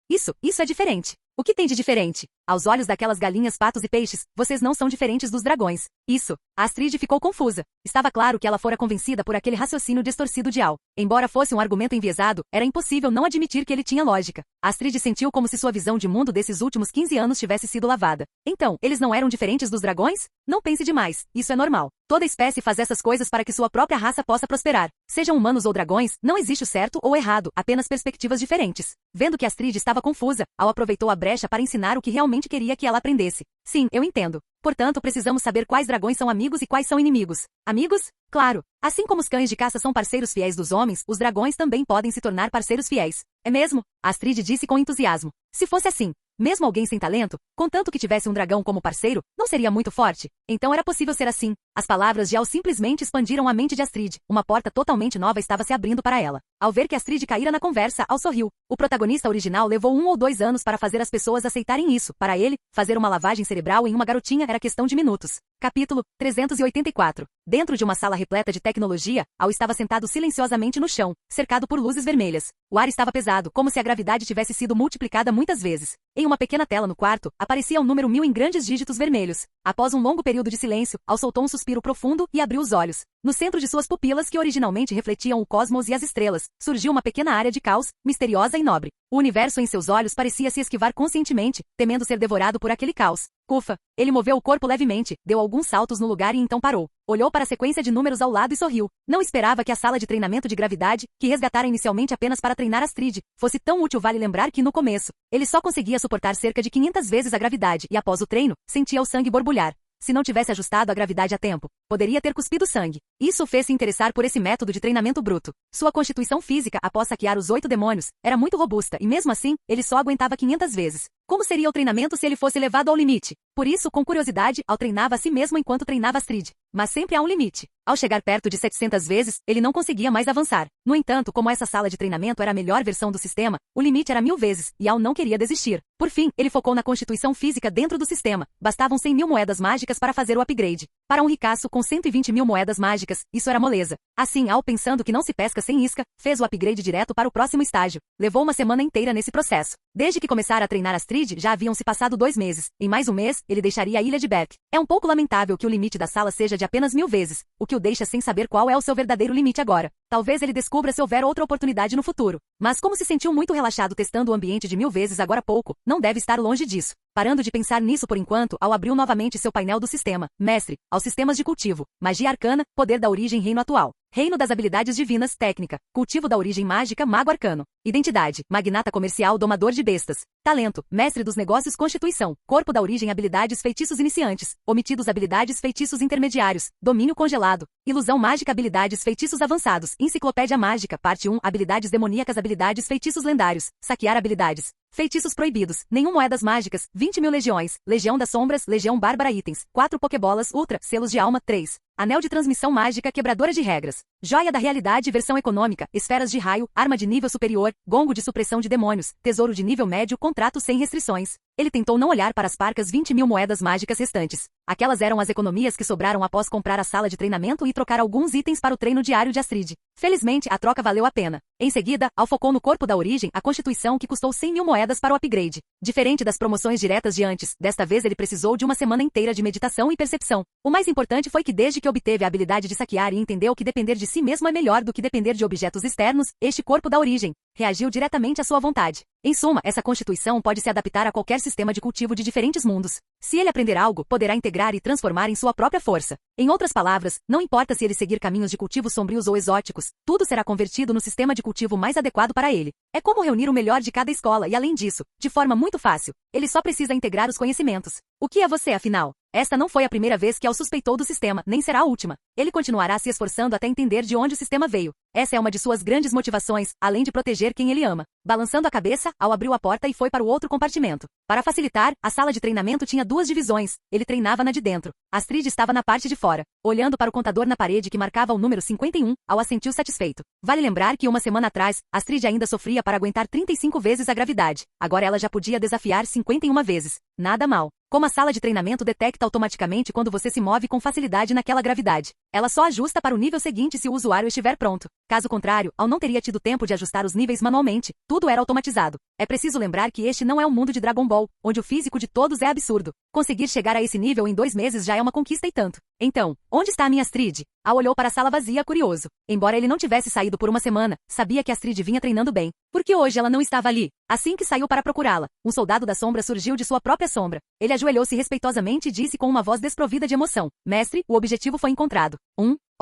Speaker 2: Isso é diferente. O que tem de diferente? Aos olhos daquelas galinhas, patos e peixes, vocês não são diferentes dos dragões. Isso. A Astrid ficou confusa. Estava claro que ela fora convencida por aquele raciocínio distorcido de Al. Embora fosse um argumento enviesado, era impossível não admitir que ele tinha lógica. A Astrid sentiu como se sua visão de mundo desses últimos 15 anos tivesse sido lavada. Então, eles não eram diferentes dos dragões? Não pense demais. Isso é normal. Toda espécie faz essas coisas para que sua própria raça possa prosperar. Sejam humanos ou dragões, não existe o certo ou errado, apenas perspectivas diferentes. Vendo que Astrid estava confusa, Al aproveitou a brecha para ensinar o que realmente queria que ela aprendesse. Sim, eu entendo. Portanto, precisamos saber quais dragões são amigos e quais são inimigos. Amigos? Claro. Assim como os cães de caça são parceiros fiéis dos homens, os dragões também podem se tornar parceiros fiéis. É mesmo? Astrid disse com entusiasmo. Se fosse assim, mesmo alguém sem talento, contanto que tivesse um dragão como parceiro, não seria muito forte? Então era possível ser assim. As palavras de Al simplesmente expandiram a mente de Astrid. Uma porta totalmente nova estava se abrindo para ela. Ao ver que Astrid caíra na conversa, Al sorriu. O protagonista original levou 1 ou 2 anos para fazer as pessoas aceitarem isso. Para ele, fazer uma lavagem cerebral em uma garotinha era questão de minutos. Capítulo 384. Dentro de uma sala repleta de tecnologia, Al estava sentado silenciosamente no chão, cercado por luzes vermelhas. O ar estava pesado, como se a gravidade tivesse sido multiplicada muitas vezes. Em uma pequena tela no quarto, aparecia um número 1000 em grandes dígitos vermelhos. Após um longo período de silêncio, Al soltou um suspiro profundo e abriu os olhos. No centro de suas pupilas, que originalmente refletiam o cosmos e as estrelas, surgiu uma pequena área de caos, misteriosa e nobre. O universo em seus olhos parecia se esquivar conscientemente, temendo ser devorado por aquele caos. Ufa! Ele moveu o corpo levemente, deu alguns saltos no lugar e então parou. Olhou para a sequência de números ao lado e sorriu. Não esperava que a sala de treinamento de gravidade, que resgatara inicialmente apenas para treinar Astrid, fosse tão útil. Vale lembrar que no começo, ele só conseguia suportar cerca de 500 vezes a gravidade e após o treino, sentia o sangue borbulhar. Se não tivesse ajustado a gravidade a tempo, poderia ter cuspido sangue. Isso o fez se interessar por esse método de treinamento bruto. Sua constituição física, após saquear os 8 demônios, era muito robusta e mesmo assim, ele só aguentava 500 vezes. Como seria o treinamento se ele fosse levado ao limite? Por isso, com curiosidade, Al treinava a si mesmo enquanto treinava Astrid. Mas sempre há um limite. Ao chegar perto de 700 vezes, ele não conseguia mais avançar. No entanto, como essa sala de treinamento era a melhor versão do sistema, o limite era 1000 vezes, e Al não queria desistir. Por fim, ele focou na constituição física dentro do sistema. Bastavam 100.000 moedas mágicas para fazer o upgrade. Para um ricaço com 120.000 moedas mágicas, isso era moleza. Assim, Al, pensando que não se pesca sem isca, fez o upgrade direto para o próximo estágio. Levou uma semana inteira nesse processo. Desde que começara a treinar Astrid, já haviam se passado 2 meses. Em mais um mês, ele deixaria a ilha de Berk. É um pouco lamentável que o limite da sala seja de apenas 1000 vezes, o que o deixa sem saber qual é o seu verdadeiro limite agora. Talvez ele descubra se houver outra oportunidade no futuro. Mas como se sentiu muito relaxado testando o ambiente de 1000 vezes agora há pouco, não deve estar longe disso. Parando de pensar nisso por enquanto, Al abriu novamente seu painel do sistema. Mestre, aos sistemas de cultivo. Magia arcana, poder da origem reino atual. Reino das habilidades divinas, técnica. Cultivo da origem mágica, mago arcano. Identidade, magnata comercial, domador de bestas. Talento, mestre dos negócios, constituição. Corpo da origem, habilidades, feitiços iniciantes. Omitidos, habilidades, feitiços intermediários. Domínio congelado. Ilusão mágica, habilidades, feitiços avançados. Enciclopédia mágica, parte 1, habilidades demoníacas, habilidades, feitiços lendários. Saquear habilidades. Feitiços proibidos, nenhum moedas mágicas, 20.000 legiões, Legião das Sombras, Legião Bárbara itens, 4 Pokébolas, Ultra, selos de alma, 3. Anel de transmissão mágica, quebradora de regras. Joia da realidade, versão econômica, esferas de raio, arma de nível superior, gongo de supressão de demônios, tesouro de nível médio, contrato sem restrições. Ele tentou não olhar para as parcas 20.000 moedas mágicas restantes. Aquelas eram as economias que sobraram após comprar a sala de treinamento e trocar alguns itens para o treino diário de Astrid. Felizmente, a troca valeu a pena. Em seguida, focou no corpo da origem, a constituição que custou 100.000 moedas para o upgrade. Diferente das promoções diretas de antes, desta vez ele precisou de uma semana inteira de meditação e percepção. O mais importante foi que desde que obteve a habilidade de saquear e entendeu que depender de si mesmo é melhor do que depender de objetos externos, este corpo da origem reagiu diretamente à sua vontade. Em suma, essa constituição pode se adaptar a qualquer sistema de cultivo de diferentes mundos. Se ele aprender algo, poderá integrar e transformar em sua própria força. Em outras palavras, não importa se ele seguir caminhos de cultivo sombrios ou exóticos, tudo será convertido no sistema de cultivo mais adequado para ele. É como reunir o melhor de cada escola e, além disso, de forma muito fácil, ele só precisa integrar os conhecimentos. O que é você, afinal? Esta não foi a primeira vez que Al suspeitou do sistema, nem será a última. Ele continuará se esforçando até entender de onde o sistema veio. Essa é uma de suas grandes motivações, além de proteger quem ele ama. Balançando a cabeça, Al abriu a porta e foi para o outro compartimento. Para facilitar, a sala de treinamento tinha 2 divisões. Ele treinava na de dentro. Astrid estava na parte de fora. Olhando para o contador na parede que marcava o número 51, Al assentiu satisfeito. Vale lembrar que uma semana atrás, Astrid ainda sofria para aguentar 35 vezes a gravidade. Agora ela já podia desafiar 51 vezes. Nada mal. Como a sala de treinamento detecta automaticamente quando você se move com facilidade naquela gravidade. Ela só ajusta para o nível seguinte se o usuário estiver pronto. Caso contrário, Al não teria tido tempo de ajustar os níveis manualmente. Tudo era automatizado. É preciso lembrar que este não é um mundo de Dragon Ball, onde o físico de todos é absurdo. Conseguir chegar a esse nível em 2 meses já é uma conquista e tanto. Então, onde está a minha Astrid? Al olhou para a sala vazia curioso. Embora ele não tivesse saído por uma semana, sabia que Astrid vinha treinando bem. Por que hoje ela não estava ali? Assim que saiu para procurá-la, um soldado da sombra surgiu de sua própria sombra. Ele ajoelhou-se respeitosamente e disse com uma voz desprovida de emoção: Mestre, o objetivo foi encontrado.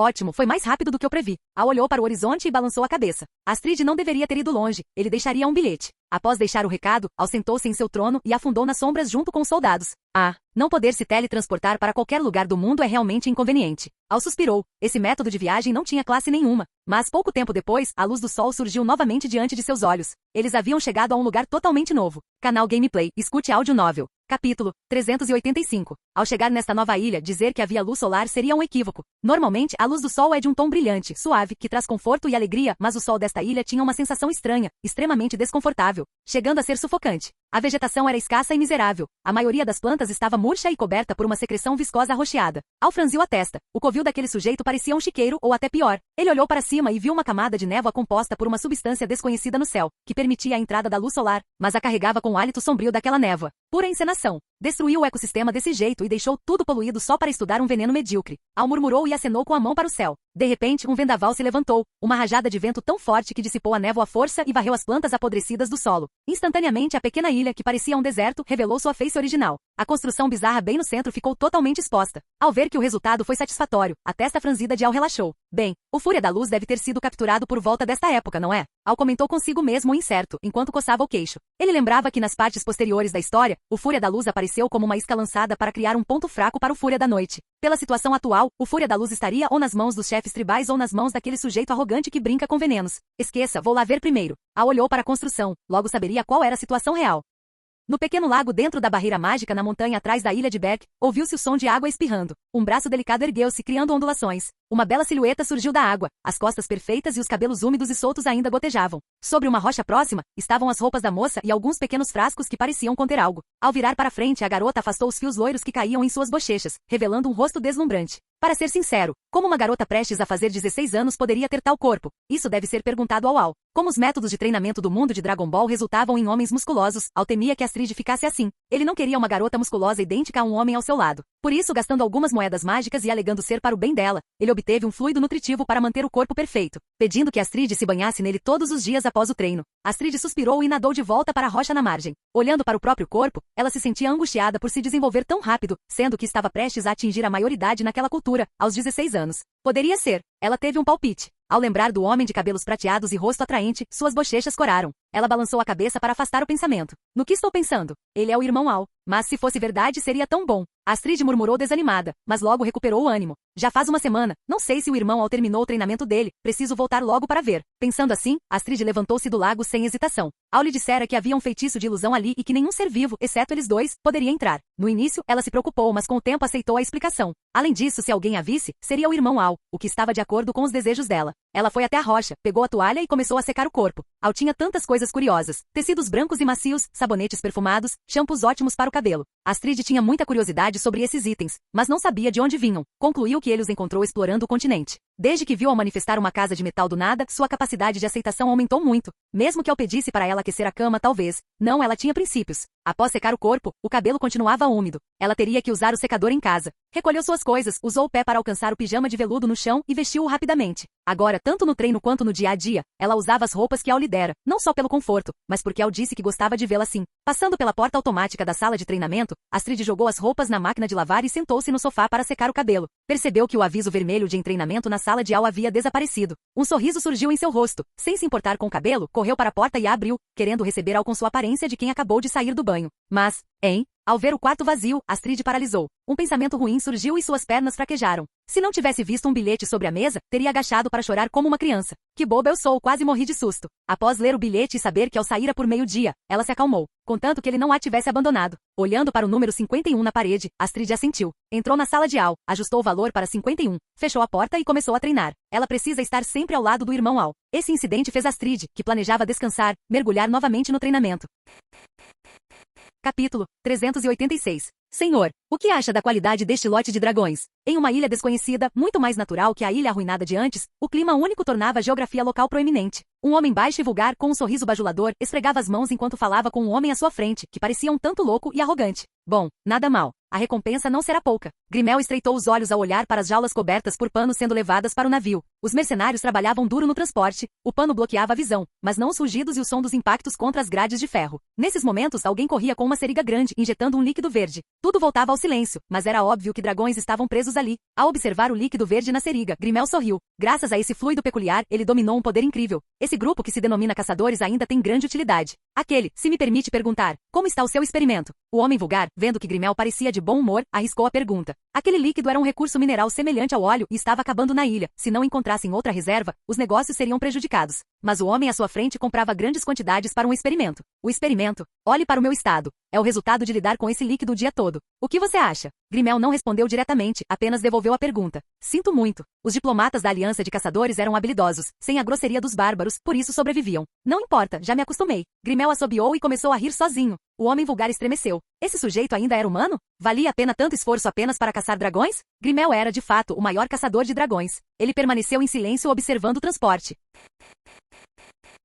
Speaker 2: Ótimo, foi mais rápido do que eu previ. Al olhou para o horizonte e balançou a cabeça. Astrid não deveria ter ido longe, ele deixaria um bilhete. Após deixar o recado, Al sentou-se em seu trono e afundou nas sombras junto com os soldados. Não poder se teletransportar para qualquer lugar do mundo é realmente inconveniente. Al suspirou. Esse método de viagem não tinha classe nenhuma. Mas pouco tempo depois, a luz do sol surgiu novamente diante de seus olhos. Eles haviam chegado a um lugar totalmente novo. Canal Gameplay, escute áudio novel. Capítulo 385. Ao chegar nesta nova ilha, dizer que havia luz solar seria um equívoco. Normalmente, a luz do sol é de um tom brilhante, suave, que traz conforto e alegria, mas o sol desta ilha tinha uma sensação estranha, extremamente desconfortável, chegando a ser sufocante. A vegetação era escassa e miserável. A maioria das plantas estava murcha e coberta por uma secreção viscosa arroxeada. Al franziu a testa. O covil daquele sujeito parecia um chiqueiro, ou até pior. Ele olhou para cima e viu uma camada de névoa composta por uma substância desconhecida no céu, que permitia a entrada da luz solar, mas a carregava com o hálito sombrio daquela névoa. Pura encenação. Destruiu o ecossistema desse jeito e deixou tudo poluído só para estudar um veneno medíocre. Al murmurou e acenou com a mão para o céu. De repente, um vendaval se levantou, uma rajada de vento tão forte que dissipou a névoa à força e varreu as plantas apodrecidas do solo. Instantaneamente, a pequena ilha, que parecia um deserto, revelou sua face original. A construção bizarra bem no centro ficou totalmente exposta. Ao ver que o resultado foi satisfatório, a testa franzida de Al relaxou. Bem, o Fúria da Luz deve ter sido capturado por volta desta época, não é? Al comentou consigo mesmo incerto, enquanto coçava o queixo. Ele lembrava que nas partes posteriores da história, o Fúria da Luz apareceu como uma isca lançada para criar um ponto fraco para o Fúria da Noite. Pela situação atual, o Fúria da Luz estaria ou nas mãos dos chefes tribais ou nas mãos daquele sujeito arrogante que brinca com venenos. Esqueça, vou lá ver primeiro. Al olhou para a construção, logo saberia qual era a situação real. No pequeno lago dentro da barreira mágica na montanha atrás da ilha de Berk, ouviu-se o som de água espirrando. Um braço delicado ergueu-se, criando ondulações. Uma bela silhueta surgiu da água, as costas perfeitas e os cabelos úmidos e soltos ainda gotejavam. Sobre uma rocha próxima, estavam as roupas da moça e alguns pequenos frascos que pareciam conter algo. Ao virar para frente, a garota afastou os fios loiros que caíam em suas bochechas, revelando um rosto deslumbrante. Para ser sincero, como uma garota prestes a fazer 16 anos poderia ter tal corpo? Isso deve ser perguntado ao Al. Como os métodos de treinamento do mundo de Dragon Ball resultavam em homens musculosos, Al temia que Astrid ficasse assim. Ele não queria uma garota musculosa idêntica a um homem ao seu lado. Por isso, gastando algumas moedas mágicas e alegando ser para o bem dela, ele obteve um fluido nutritivo para manter o corpo perfeito, pedindo que Astrid se banhasse nele todos os dias após o treino. Astrid suspirou e nadou de volta para a rocha na margem. Olhando para o próprio corpo, ela se sentia angustiada por se desenvolver tão rápido, sendo que estava prestes a atingir a maioridade naquela cultura, aos 16 anos. Poderia ser. Ela teve um palpite. Ao lembrar do homem de cabelos prateados e rosto atraente, suas bochechas coraram. Ela balançou a cabeça para afastar o pensamento. No que estou pensando? Ele é o irmão Al. Mas se fosse verdade seria tão bom. Astrid murmurou desanimada, mas logo recuperou o ânimo. Já faz uma semana, não sei se o irmão Al terminou o treinamento dele, preciso voltar logo para ver. Pensando assim, Astrid levantou-se do lago sem hesitação. Al lhe dissera que havia um feitiço de ilusão ali e que nenhum ser vivo, exceto eles dois, poderia entrar. No início, ela se preocupou, mas com o tempo aceitou a explicação. Além disso, se alguém a visse, seria o irmão Al, o que estava de acordo com os desejos dela. Ela foi até a rocha, pegou a toalha e começou a secar o corpo. Al tinha tantas coisas curiosas. Tecidos brancos e macios, sabonetes perfumados, shampoos ótimos para o cabelo. Astrid tinha muita curiosidade sobre esses itens, mas não sabia de onde vinham. Concluiu que ele os encontrou explorando o continente. Desde que viu Al manifestar uma casa de metal do nada, sua capacidade de aceitação aumentou muito. Mesmo que Al pedisse para ela aquecer a cama, talvez. Não, ela tinha princípios. Após secar o corpo, o cabelo continuava úmido. Ela teria que usar o secador em casa. Recolheu suas coisas, usou o pé para alcançar o pijama de veludo no chão e vestiu-o rapidamente. Agora, tanto no treino quanto no dia a dia, ela usava as roupas que Al lhe dera, não só pelo conforto, mas porque Al disse que gostava de vê-la assim. Passando pela porta automática da sala de treinamento, Astrid jogou as roupas na máquina de lavar e sentou-se no sofá para secar o cabelo. Percebeu que o aviso vermelho de treinamento na sala de Al havia desaparecido. Um sorriso surgiu em seu rosto. Sem se importar com o cabelo, correu para a porta e a abriu, querendo receber Al com sua aparência de quem acabou de sair do banho. Mas, ao ver o quarto vazio, Astrid paralisou. Um pensamento ruim surgiu e suas pernas fraquejaram. Se não tivesse visto um bilhete sobre a mesa, teria agachado para chorar como uma criança. Que boba eu sou, quase morri de susto. Após ler o bilhete e saber que Al saíra por meio-dia, ela se acalmou, contanto que ele não a tivesse abandonado. Olhando para o número 51 na parede, Astrid assentiu. Entrou na sala de Al, ajustou o valor para 51, fechou a porta e começou a treinar. Ela precisa estar sempre ao lado do irmão Al. Esse incidente fez Astrid, que planejava descansar, mergulhar novamente no treinamento. Capítulo 386. Senhor, o que acha da qualidade deste lote de dragões? Em uma ilha desconhecida, muito mais natural que a ilha arruinada de antes, o clima único tornava a geografia local proeminente. Um homem baixo e vulgar, com um sorriso bajulador, esfregava as mãos enquanto falava com um homem à sua frente, que parecia um tanto louco e arrogante. Bom, nada mal. A recompensa não será pouca. Grimel estreitou os olhos ao olhar para as jaulas cobertas por panos sendo levadas para o navio. Os mercenários trabalhavam duro no transporte, o pano bloqueava a visão, mas não os rugidos e o som dos impactos contra as grades de ferro. Nesses momentos, alguém corria com uma seringa grande, injetando um líquido verde. Tudo voltava ao silêncio, mas era óbvio que dragões estavam presos ali. Ao observar o líquido verde na seringa, Grimel sorriu. Graças a esse fluido peculiar, ele dominou um poder incrível. Esse grupo que se denomina caçadores ainda tem grande utilidade. Aquele, se me permite perguntar, como está o seu experimento? O homem vulgar, vendo que Grimel parecia de bom humor, arriscou a pergunta. Aquele líquido era um recurso mineral semelhante ao óleo e estava acabando na ilha. Se não encontrassem outra reserva, os negócios seriam prejudicados. Mas o homem à sua frente comprava grandes quantidades para um experimento. O experimento? Olhe para o meu estado. É o resultado de lidar com esse líquido o dia todo. O que você acha? Grimel não respondeu diretamente, apenas devolveu a pergunta. Sinto muito. Os diplomatas da Aliança de Caçadores eram habilidosos, sem a grosseria dos bárbaros, por isso sobreviviam. Não importa, já me acostumei. Grimel assobiou e começou a rir sozinho. O homem vulgar estremeceu. Esse sujeito ainda era humano? Valia a pena tanto esforço apenas para caçar dragões? Grimel era, de fato, o maior caçador de dragões. Ele permaneceu em silêncio observando o transporte.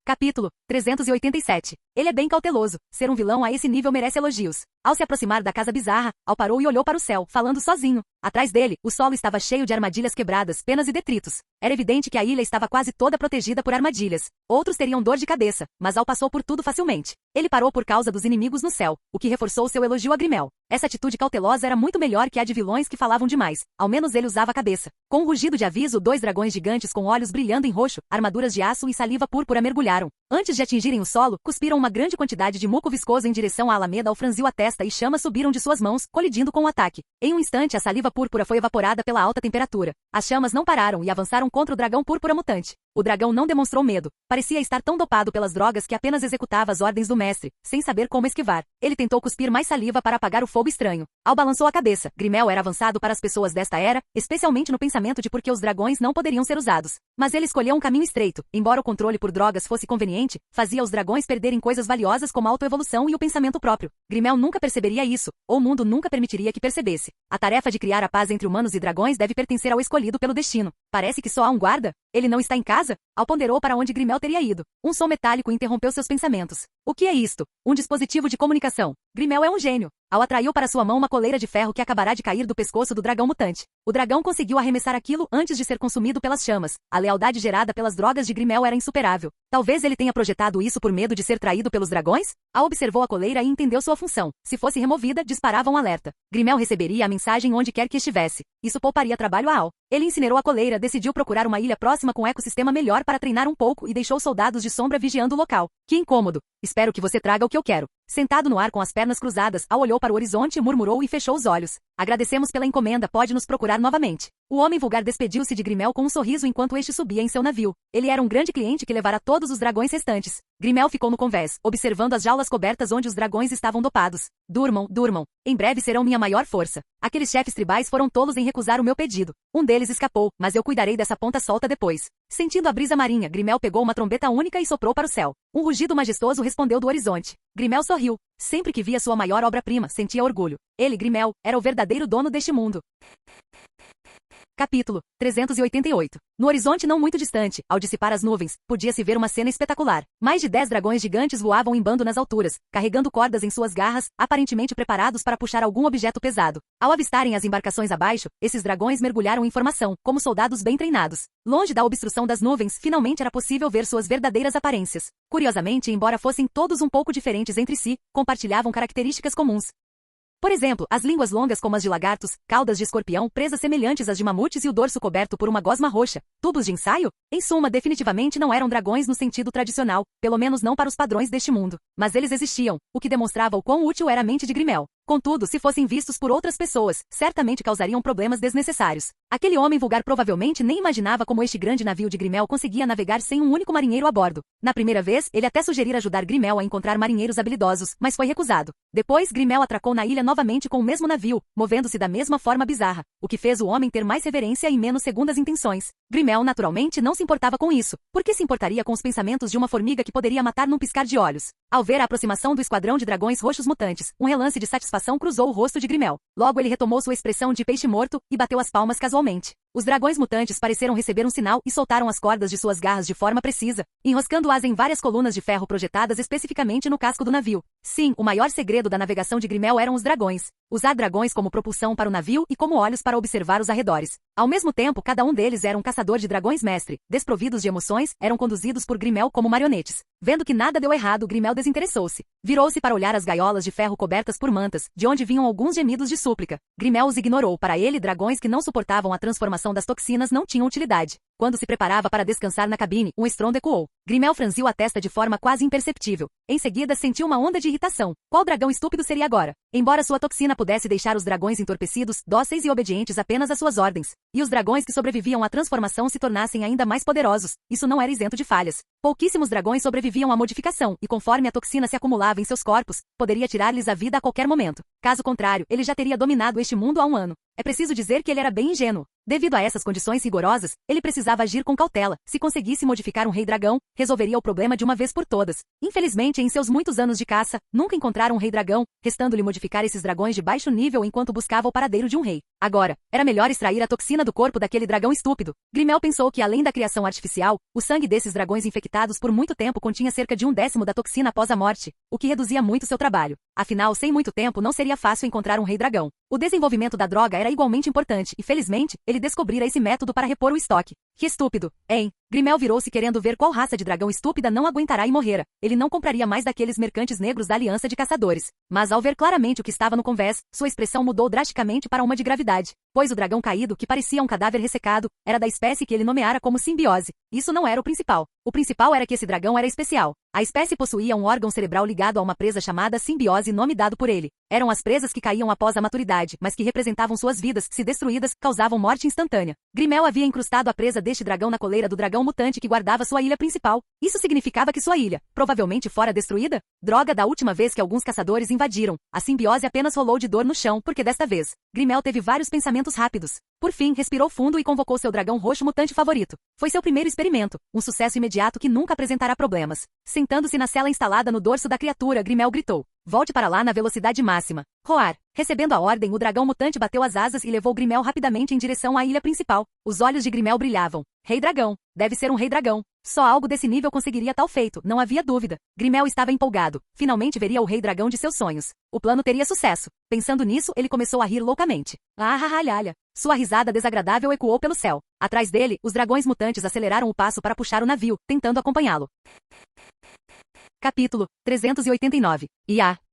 Speaker 2: Capítulo 387. Ele é bem cauteloso. Ser um vilão a esse nível merece elogios. Ao se aproximar da casa bizarra, Al parou e olhou para o céu, falando sozinho. Atrás dele, o solo estava cheio de armadilhas quebradas, penas e detritos. Era evidente que a ilha estava quase toda protegida por armadilhas. Outros teriam dor de cabeça, mas Al passou por tudo facilmente. Ele parou por causa dos inimigos no céu, o que reforçou seu elogio a Grimel. Essa atitude cautelosa era muito melhor que a de vilões que falavam demais. Ao menos ele usava a cabeça. Com um rugido de aviso, 2 dragões gigantes com olhos brilhando em roxo, armaduras de aço e saliva púrpura mergulharam. Antes de atingirem o solo, cuspiram uma grande quantidade de muco viscoso em direção à alameda. Al franziu a testa e chamas subiram de suas mãos, colidindo com o ataque. Em um instante, a saliva púrpura foi evaporada pela alta temperatura. As chamas não pararam e avançaram contra o dragão púrpura mutante. O dragão não demonstrou medo. Parecia estar tão dopado pelas drogas que apenas executava as ordens do mestre, sem saber como esquivar. Ele tentou cuspir mais saliva para apagar o fogo estranho. Al balançou a cabeça. Grimel era avançado para as pessoas desta era, especialmente no pensamento de por que os dragões não poderiam ser usados. Mas ele escolheu um caminho estreito. Embora o controle por drogas fosse conveniente, fazia os dragões perderem coisas valiosas como a autoevolução e o pensamento próprio. Grimel nunca perceberia isso, ou o mundo nunca permitiria que percebesse. A tarefa de criar a paz entre humanos e dragões deve pertencer ao escolhido pelo destino. Parece que só há um guarda. Ele não está em casa? Al ponderou para onde Grimel teria ido. Um som metálico interrompeu seus pensamentos. O que é isto? Um dispositivo de comunicação. Grimel é um gênio. Al atraiu para sua mão uma coleira de ferro que acabará de cair do pescoço do dragão mutante. O dragão conseguiu arremessar aquilo antes de ser consumido pelas chamas. A lealdade gerada pelas drogas de Grimel era insuperável. Talvez ele tenha projetado isso por medo de ser traído pelos dragões? Al observou a coleira e entendeu sua função. Se fosse removida, disparava um alerta. Grimel receberia a mensagem onde quer que estivesse. Isso pouparia trabalho a Al. Ele incinerou a coleira, decidiu procurar uma ilha próxima com ecossistema melhor para treinar um pouco e deixou soldados de sombra vigiando o local. Que incômodo. Espero que você traga o que eu quero. Sentado no ar com as pernas cruzadas, Al olhou para o horizonte, murmurou e fechou os olhos. Agradecemos pela encomenda, pode nos procurar novamente. O homem vulgar despediu-se de Grimel com um sorriso enquanto este subia em seu navio. Ele era um grande cliente que levara todos os dragões restantes. Grimel ficou no convés, observando as jaulas cobertas onde os dragões estavam dopados. Durmam, durmam. Em breve serão minha maior força. Aqueles chefes tribais foram tolos em recusar o meu pedido. Um deles escapou, mas eu cuidarei dessa ponta solta depois. Sentindo a brisa marinha, Grimel pegou uma trombeta única e soprou para o céu. Um rugido majestoso respondeu do horizonte. Grimel sorriu. Sempre que via sua maior obra-prima, sentia orgulho. Ele, Grimel, era o verdadeiro dono deste mundo. Capítulo 388. No horizonte não muito distante, ao dissipar as nuvens, podia-se ver uma cena espetacular. Mais de 10 dragões gigantes voavam em bando nas alturas, carregando cordas em suas garras, aparentemente preparados para puxar algum objeto pesado. Ao avistarem as embarcações abaixo, esses dragões mergulharam em formação, como soldados bem treinados. Longe da obstrução das nuvens, finalmente era possível ver suas verdadeiras aparências. Curiosamente, embora fossem todos um pouco diferentes entre si, compartilhavam características comuns. Por exemplo, as línguas longas como as de lagartos, caudas de escorpião, presas semelhantes às de mamutes e o dorso coberto por uma gosma roxa. Tubos de ensaio? Em suma, definitivamente não eram dragões no sentido tradicional, pelo menos não para os padrões deste mundo. Mas eles existiam, o que demonstrava o quão útil era a mente de Grimel. Contudo, se fossem vistos por outras pessoas, certamente causariam problemas desnecessários. Aquele homem vulgar provavelmente nem imaginava como este grande navio de Grimel conseguia navegar sem um único marinheiro a bordo. Na primeira vez, ele até sugerira ajudar Grimel a encontrar marinheiros habilidosos, mas foi recusado. Depois, Grimel atracou na ilha novamente com o mesmo navio, movendo-se da mesma forma bizarra, o que fez o homem ter mais reverência e menos segundas intenções. Grimel naturalmente não se importava com isso. Por que se importaria com os pensamentos de uma formiga que poderia matar num piscar de olhos? Ao ver a aproximação do esquadrão de dragões roxos mutantes, um relance de satisfação cruzou o rosto de Grimel. Logo ele retomou sua expressão de peixe morto e bateu as palmas casualmente. Os dragões mutantes pareceram receber um sinal e soltaram as cordas de suas garras de forma precisa, enroscando-as em várias colunas de ferro projetadas especificamente no casco do navio. Sim, o maior segredo da navegação de Grimel eram os dragões. Usar dragões como propulsão para o navio e como olhos para observar os arredores. Ao mesmo tempo, cada um deles era um caçador de dragões mestre. Desprovidos de emoções, eram conduzidos por Grimel como marionetes. Vendo que nada deu errado, Grimel desinteressou-se. Virou-se para olhar as gaiolas de ferro cobertas por mantas, de onde vinham alguns gemidos de súplica. Grimel os ignorou. Para ele, dragões que não suportavam a transformação das toxinas não tinham utilidade. Quando se preparava para descansar na cabine, um estrondo ecoou. Grimel franziu a testa de forma quase imperceptível. Em seguida, sentiu uma onda de irritação. Qual dragão estúpido seria agora? Embora sua toxina pudesse deixar os dragões entorpecidos, dóceis e obedientes apenas às suas ordens, e os dragões que sobreviviam à transformação se tornassem ainda mais poderosos, isso não era isento de falhas. Pouquíssimos dragões sobreviviam à modificação, e conforme a toxina se acumulava em seus corpos, poderia tirar-lhes a vida a qualquer momento. Caso contrário, ele já teria dominado este mundo há um ano. É preciso dizer que ele era bem ingênuo. Devido a essas condições rigorosas, ele precisava agir com cautela. Se conseguisse modificar um rei-dragão, resolveria o problema de uma vez por todas. Infelizmente, em seus muitos anos de caça, nunca encontraram um rei-dragão, restando-lhe modificar esses dragões de baixo nível enquanto buscava o paradeiro de um rei. Agora, era melhor extrair a toxina do corpo daquele dragão estúpido. Grimel pensou que além da criação artificial, o sangue desses dragões infectados por muito tempo continha cerca de 1/10 da toxina após a morte, o que reduzia muito seu trabalho. Afinal, sem muito tempo não seria fácil encontrar um rei-dragão. O desenvolvimento da droga era igualmente importante, e felizmente, ele descobrira esse método para repor o estoque. Que estúpido, hein? Grimel virou-se querendo ver qual raça de dragão estúpida não aguentará e morrera. Ele não compraria mais daqueles mercantes negros da Aliança de Caçadores. Mas ao ver claramente o que estava no convés, sua expressão mudou drasticamente para uma de gravidade. Pois o dragão caído, que parecia um cadáver ressecado, era da espécie que ele nomeara como simbiose. Isso não era o principal. O principal era que esse dragão era especial. A espécie possuía um órgão cerebral ligado a uma presa chamada simbiose, nome dado por ele. Eram as presas que caíam após a maturidade, mas que representavam suas vidas, se destruídas, causavam morte instantânea. Grimel havia incrustado a presa deste dragão na coleira do dragão mutante que guardava sua ilha principal. Isso significava que sua ilha, provavelmente fora destruída? Droga, da última vez que alguns caçadores invadiram, a simbiose apenas rolou de dor no chão, porque desta vez, Grimel teve vários pensamentos rápidos. Por fim, respirou fundo e convocou seu dragão roxo mutante favorito. Foi seu primeiro experimento, um sucesso imediato que nunca apresentará problemas. Sentando-se na cela instalada no dorso da criatura, Grimel gritou: volte para lá na velocidade máxima. Roar. Recebendo a ordem, o dragão mutante bateu as asas e levou Grimel rapidamente em direção à ilha principal. Os olhos de Grimel brilhavam. Rei dragão. Deve ser um rei dragão. Só algo desse nível conseguiria tal feito, não havia dúvida. Grimel estava empolgado. Finalmente veria o rei dragão de seus sonhos. O plano teria sucesso. Pensando nisso, ele começou a rir loucamente. Ah. Sua risada desagradável ecoou pelo céu. Atrás dele, os dragões mutantes aceleraram o passo para puxar o navio, tentando acompanhá-lo. Capítulo 389.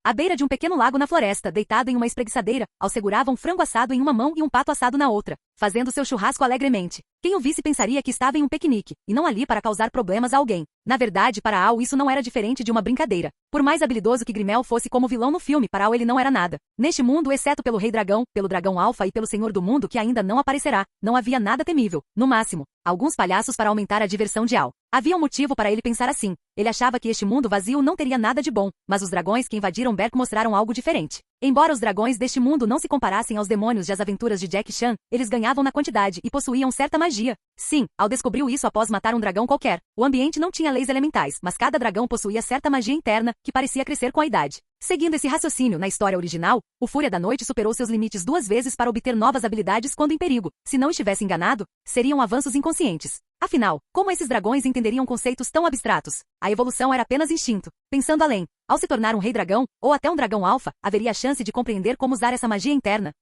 Speaker 2: À beira de um pequeno lago na floresta, deitado em uma espreguiçadeira, Al segurava um frango assado em uma mão e um pato assado na outra, fazendo seu churrasco alegremente. Quem o visse pensaria que estava em um piquenique, e não ali para causar problemas a alguém. Na verdade, para Al isso não era diferente de uma brincadeira. Por mais habilidoso que Grimel fosse como vilão no filme, para Al ele não era nada. Neste mundo, exceto pelo Rei Dragão, pelo Dragão Alfa e pelo Senhor do Mundo que ainda não aparecerá, não havia nada temível. No máximo, alguns palhaços para aumentar a diversão de Al. Havia um motivo para ele pensar assim. Ele achava que este mundo vazio não teria nada de bom, mas os dragões que invadiram Berk mostraram algo diferente. Embora os dragões deste mundo não se comparassem aos demônios de As Aventuras de Jack Chan, eles ganhavam na quantidade e possuíam certa magia. Sim, Al descobriu isso após matar um dragão qualquer. O ambiente não tinha leis elementais, mas cada dragão possuía certa magia interna, que parecia crescer com a idade. Seguindo esse raciocínio na história original, o Fúria da Noite superou seus limites 2 vezes para obter novas habilidades quando em perigo. Se não estivesse enganado, seriam avanços inconscientes. Afinal, como esses dragões entenderiam conceitos tão abstratos? A evolução era apenas instinto. Pensando além, ao se tornar um rei dragão, ou até um dragão alfa, haveria a chance de compreender como usar essa magia interna.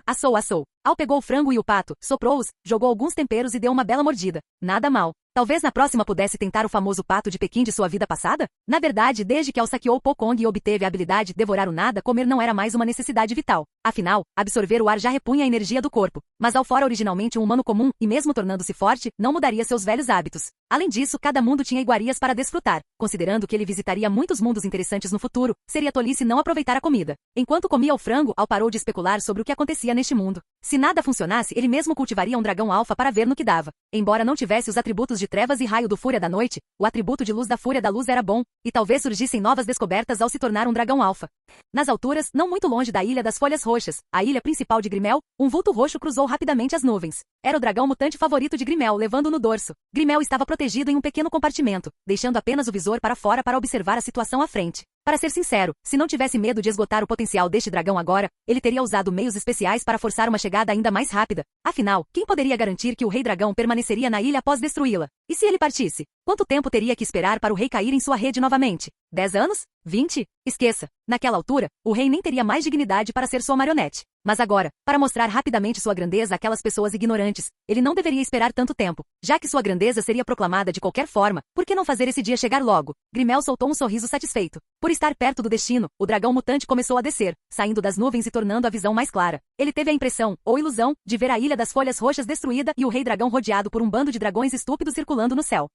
Speaker 2: Assou. Al pegou o frango e o pato, soprou-os, jogou alguns temperos e deu uma bela mordida. Nada mal. Talvez na próxima pudesse tentar o famoso pato de Pequim de sua vida passada? Na verdade, desde que Al saqueou Pokong e obteve a habilidade de devorar o nada, comer não era mais uma necessidade vital. Afinal, absorver o ar já repunha a energia do corpo. Mas Al fora originalmente um humano comum, e mesmo tornando-se forte, não mudaria seus velhos hábitos. Além disso, cada mundo tinha iguarias para desfrutar. Considerando que ele visitaria muitos mundos interessantes no futuro, seria tolice não aproveitar a comida. Enquanto comia o frango, Al parou de especular sobre o que acontecia neste mundo. Se nada funcionasse, ele mesmo cultivaria um dragão alfa para ver no que dava. Embora não tivesse os atributos de trevas e raio do Fúria da Noite, o atributo de luz da Fúria da Luz era bom, e talvez surgissem novas descobertas ao se tornar um dragão alfa. Nas alturas, não muito longe da Ilha das Folhas Roxas, a ilha principal de Grimel, um vulto roxo cruzou rapidamente as nuvens. Era o dragão mutante favorito de Grimel, levando-o no dorso. Grimel estava protegido em um pequeno compartimento, deixando apenas o visor para fora para observar a situação à frente. Para ser sincero, se não tivesse medo de esgotar o potencial deste dragão agora, ele teria usado meios especiais para forçar uma chegada ainda mais rápida. Afinal, quem poderia garantir que o Rei Dragão permaneceria na ilha após destruí-la? E se ele partisse? Quanto tempo teria que esperar para o rei cair em sua rede novamente? 10 anos? 20? Esqueça. Naquela altura, o rei nem teria mais dignidade para ser sua marionete. Mas agora, para mostrar rapidamente sua grandeza àquelas pessoas ignorantes, ele não deveria esperar tanto tempo. Já que sua grandeza seria proclamada de qualquer forma, por que não fazer esse dia chegar logo? Grimel soltou um sorriso satisfeito. Por estar perto do destino, o dragão mutante começou a descer, saindo das nuvens e tornando a visão mais clara. Ele teve a impressão, ou ilusão, de ver a Ilha das Folhas Roxas destruída e o rei dragão rodeado por um bando de dragões estúpidos circulando no céu.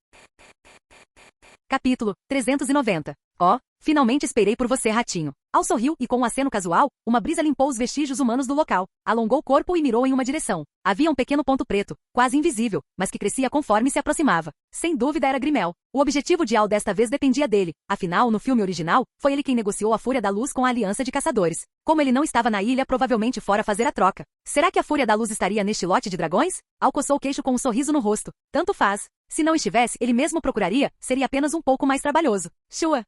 Speaker 2: Capítulo 390. Finalmente esperei por você, ratinho. Al sorriu e, com um aceno casual, uma brisa limpou os vestígios humanos do local. Alongou o corpo e mirou em uma direção. Havia um pequeno ponto preto, quase invisível, mas que crescia conforme se aproximava. Sem dúvida era Grimel. O objetivo de Al desta vez dependia dele. Afinal, no filme original, foi ele quem negociou a Fúria da Luz com a Aliança de Caçadores. Como ele não estava na ilha, provavelmente fora fazer a troca. Será que a Fúria da Luz estaria neste lote de dragões? Al coçou o queixo com um sorriso no rosto. Tanto faz. Se não estivesse, ele mesmo procuraria, seria apenas um pouco mais trabalhoso. Shua!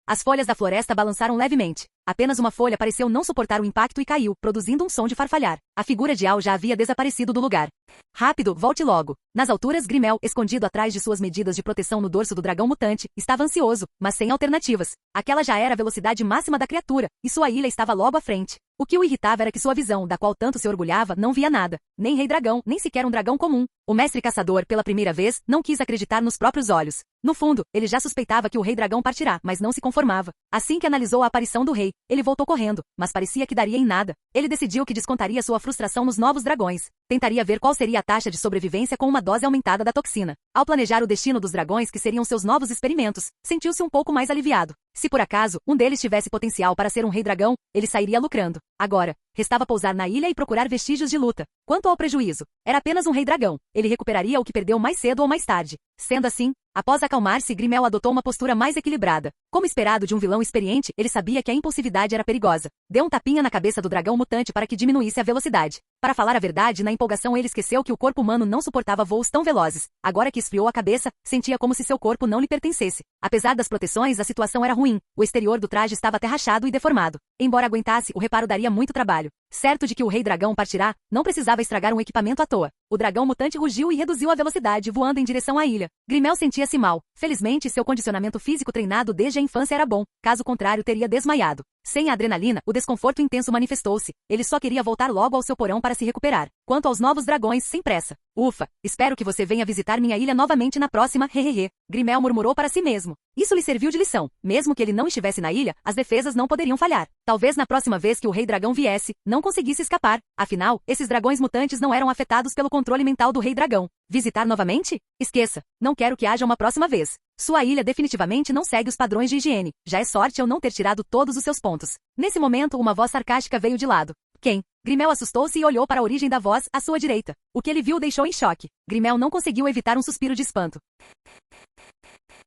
Speaker 2: As folhas da floresta balançaram levemente. Apenas uma folha pareceu não suportar o impacto e caiu, produzindo um som de farfalhar. A figura de Al já havia desaparecido do lugar. Rápido, volte logo. Nas alturas, Grimel, escondido atrás de suas medidas de proteção no dorso do dragão mutante, estava ansioso, mas sem alternativas. Aquela já era a velocidade máxima da criatura, e sua ilha estava logo à frente. O que o irritava era que sua visão, da qual tanto se orgulhava, não via nada. Nem rei dragão, nem sequer um dragão comum. O mestre caçador, pela primeira vez, não quis acreditar nos próprios olhos. No fundo, ele já suspeitava que o rei dragão partirá, mas não se conformava. Assim que analisou a aparição do rei, ele voltou correndo, mas parecia que daria em nada. Ele decidiu que descontaria sua frustração nos novos dragões. Tentaria ver qual seria a taxa de sobrevivência com uma dose aumentada da toxina. Ao planejar o destino dos dragões que seriam seus novos experimentos, sentiu-se um pouco mais aliviado. Se por acaso, um deles tivesse potencial para ser um rei dragão, ele sairia lucrando. Agora, restava pousar na ilha e procurar vestígios de luta. Quanto ao prejuízo, era apenas um rei dragão. Ele recuperaria o que perdeu mais cedo ou mais tarde. Sendo assim, após acalmar-se, Grimel adotou uma postura mais equilibrada. Como esperado de um vilão experiente, ele sabia que a impulsividade era perigosa. Deu um tapinha na cabeça do dragão mutante para que diminuísse a velocidade. Para falar a verdade, na empolgação ele esqueceu que o corpo humano não suportava voos tão velozes. Agora que esfriou a cabeça, sentia como se seu corpo não lhe pertencesse. Apesar das proteções, a situação era ruim. O exterior do traje estava até rachado e deformado. Embora aguentasse, o reparo daria muito trabalho. Certo de que o rei dragão partirá, não precisava estragar um equipamento à toa. O dragão mutante rugiu e reduziu a velocidade, voando em direção à ilha. Grimmel sentia-se mal. Felizmente, seu condicionamento físico treinado desde a infância era bom. Caso contrário, teria desmaiado. Sem a adrenalina, o desconforto intenso manifestou-se. Ele só queria voltar logo ao seu porão para se recuperar. Quanto aos novos dragões, sem pressa. Ufa, espero que você venha visitar minha ilha novamente na próxima, hehehe. Grimmel murmurou para si mesmo. Isso lhe serviu de lição. Mesmo que ele não estivesse na ilha, as defesas não poderiam falhar. Talvez na próxima vez que o rei dragão viesse, não conseguisse escapar. Afinal, esses dragões mutantes não eram afetados pelo controle mental do rei dragão. Visitar novamente? Esqueça. Não quero que haja uma próxima vez. Sua ilha definitivamente não segue os padrões de higiene. Já é sorte eu não ter tirado todos os seus pontos. Nesse momento, uma voz sarcástica veio de lado. Quem? Grimmel assustou-se e olhou para a origem da voz, à sua direita. O que ele viu o deixou em choque. Grimmel não conseguiu evitar um suspiro de espanto.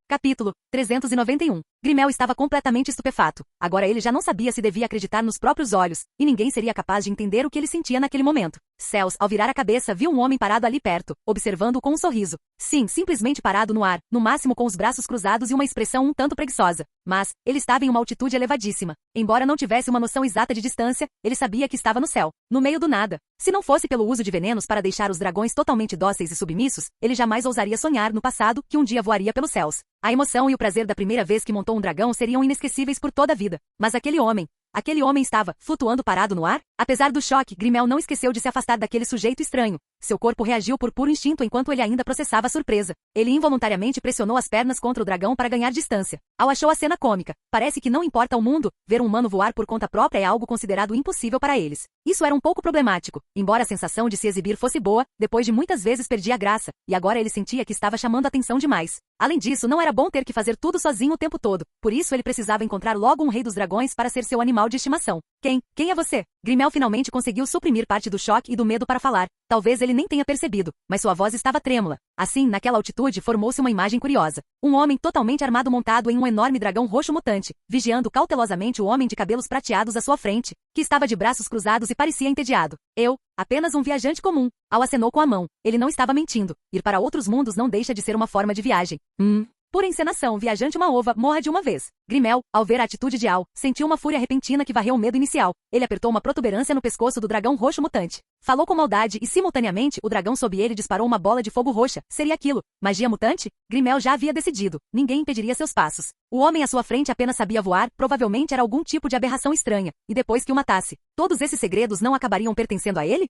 Speaker 2: Capítulo 391. Grimmel estava completamente estupefato. Agora ele já não sabia se devia acreditar nos próprios olhos, e ninguém seria capaz de entender o que ele sentia naquele momento. Céus, ao virar a cabeça, viu um homem parado ali perto, observando-o com um sorriso. Sim, simplesmente parado no ar, no máximo com os braços cruzados e uma expressão um tanto preguiçosa. Mas, ele estava em uma altitude elevadíssima. Embora não tivesse uma noção exata de distância, ele sabia que estava no céu, no meio do nada. Se não fosse pelo uso de venenos para deixar os dragões totalmente dóceis e submissos, ele jamais ousaria sonhar no passado que um dia voaria pelos céus. A emoção e o prazer da primeira vez que montou um dragão seriam inesquecíveis por toda a vida. Mas aquele homem estava flutuando parado no ar? Apesar do choque, Grimmel não esqueceu de se afastar daquele sujeito estranho. Seu corpo reagiu por puro instinto enquanto ele ainda processava a surpresa. Ele involuntariamente pressionou as pernas contra o dragão para ganhar distância. Achou a cena cômica. Parece que não importa ao mundo, ver um humano voar por conta própria é algo considerado impossível para eles. Isso era um pouco problemático. Embora a sensação de se exibir fosse boa, depois de muitas vezes perdia a graça, e agora ele sentia que estava chamando atenção demais. Além disso, não era bom ter que fazer tudo sozinho o tempo todo. Por isso ele precisava encontrar logo um rei dos dragões para ser seu animal de estimação. Quem é você? Grimmel finalmente conseguiu suprimir parte do choque e do medo para falar. Talvez ele nem tenha percebido, mas sua voz estava trêmula. Assim, naquela altitude, formou-se uma imagem curiosa. Um homem totalmente armado montado em um enorme dragão roxo mutante, vigiando cautelosamente o homem de cabelos prateados à sua frente, que estava de braços cruzados e parecia entediado. Apenas um viajante comum. Al acenou com a mão. Ele não estava mentindo. Ir para outros mundos não deixa de ser uma forma de viagem. Pura encenação, viajante uma ova, morra de uma vez. Grimmel, ao ver a atitude de Al, sentiu uma fúria repentina que varreu o medo inicial. Ele apertou uma protuberância no pescoço do dragão roxo mutante. Falou com maldade e, simultaneamente, o dragão sob ele disparou uma bola de fogo roxa. Seria aquilo? Magia mutante? Grimmel já havia decidido. Ninguém impediria seus passos. O homem à sua frente apenas sabia voar, provavelmente era algum tipo de aberração estranha. E depois que o matasse, todos esses segredos não acabariam pertencendo a ele?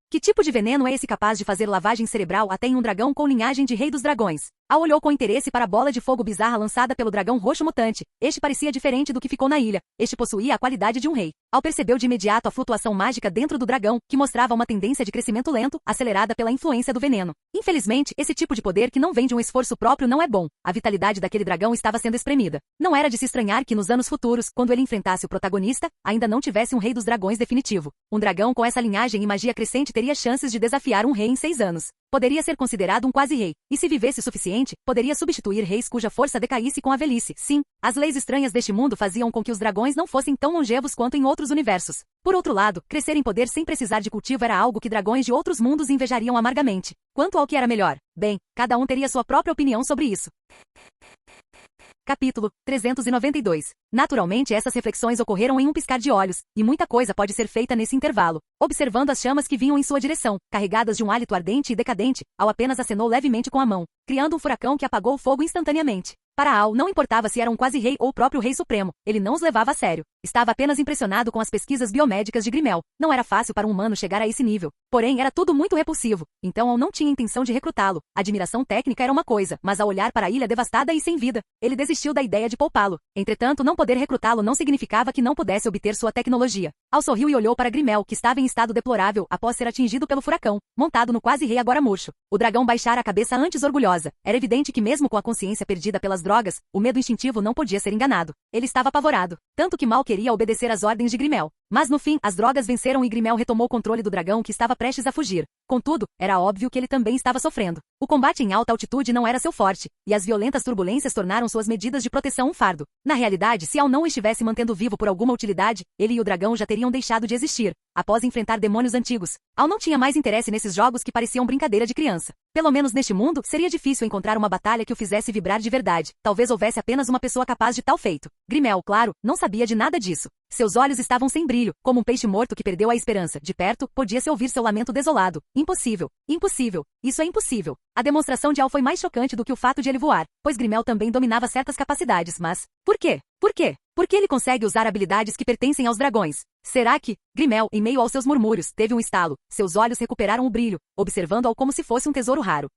Speaker 2: Que tipo de veneno é esse capaz de fazer lavagem cerebral até em um dragão com linhagem de rei dos dragões? Al olhou com interesse para a bola de fogo bizarra lançada pelo dragão roxo mutante. Este parecia diferente do que ficou na ilha. Este possuía a qualidade de um rei. Al percebeu de imediato a flutuação mágica dentro do dragão, que mostrava uma tendência de crescimento lento, acelerada pela influência do veneno. Infelizmente, esse tipo de poder que não vem de um esforço próprio não é bom. A vitalidade daquele dragão estava sendo espremida. Não era de se estranhar que nos anos futuros, quando ele enfrentasse o protagonista, ainda não tivesse um rei dos dragões definitivo. Um dragão com essa linhagem e magia crescente teria chances de desafiar um rei em 6 anos. Poderia ser considerado um quase-rei, e se vivesse o suficiente, poderia substituir reis cuja força decaísse com a velhice. Sim, as leis estranhas deste mundo faziam com que os dragões não fossem tão longevos quanto em outros universos. Por outro lado, crescer em poder sem precisar de cultivo era algo que dragões de outros mundos invejariam amargamente. Quanto ao que era melhor, bem, cada um teria sua própria opinião sobre isso. Capítulo 392. Naturalmente, essas reflexões ocorreram em um piscar de olhos, e muita coisa pode ser feita nesse intervalo. Observando as chamas que vinham em sua direção, carregadas de um hálito ardente e decadente, Al apenas acenou levemente com a mão, criando um furacão que apagou o fogo instantaneamente. Para Al, não importava se era um quase-rei ou o próprio rei supremo, ele não os levava a sério. Estava apenas impressionado com as pesquisas biomédicas de Grimmel. Não era fácil para um humano chegar a esse nível. Porém, era tudo muito repulsivo. Então Al não tinha intenção de recrutá-lo. A admiração técnica era uma coisa, mas ao olhar para a ilha devastada e sem vida, ele desistiu da ideia de poupá-lo. Entretanto, não poder recrutá-lo não significava que não pudesse obter sua tecnologia. Al sorriu e olhou para Grimmel, que estava em estado deplorável após ser atingido pelo furacão, montado no quase-rei agora murcho. O dragão baixara a cabeça antes orgulhosa. Era evidente que mesmo com a consciência perdida pelas drogas, o medo instintivo não podia ser enganado. Ele estava apavorado, tanto que mal queria obedecer às ordens de Grimmel. Mas no fim, as drogas venceram e Grimmel retomou o controle do dragão que estava prestes a fugir. Contudo, era óbvio que ele também estava sofrendo. O combate em alta altitude não era seu forte, e as violentas turbulências tornaram suas medidas de proteção um fardo. Na realidade, se Al não estivesse mantendo vivo por alguma utilidade, ele e o dragão já teriam deixado de existir, após enfrentar demônios antigos. Al não tinha mais interesse nesses jogos que pareciam brincadeira de criança. Pelo menos neste mundo, seria difícil encontrar uma batalha que o fizesse vibrar de verdade. Talvez houvesse apenas uma pessoa capaz de tal feito. Grimmel, claro, não sabia de nada disso. Seus olhos estavam sem brilho, como um peixe morto que perdeu a esperança. De perto, podia-se ouvir seu lamento desolado. Impossível. Impossível. Isso é impossível. A demonstração de Al foi mais chocante do que o fato de ele voar, pois Grimmel também dominava certas capacidades, mas... Por quê? Por quê? Por que ele consegue usar habilidades que pertencem aos dragões? Será que... Grimmel, em meio aos seus murmúrios, teve um estalo. Seus olhos recuperaram o brilho, observando Al como se fosse um tesouro raro.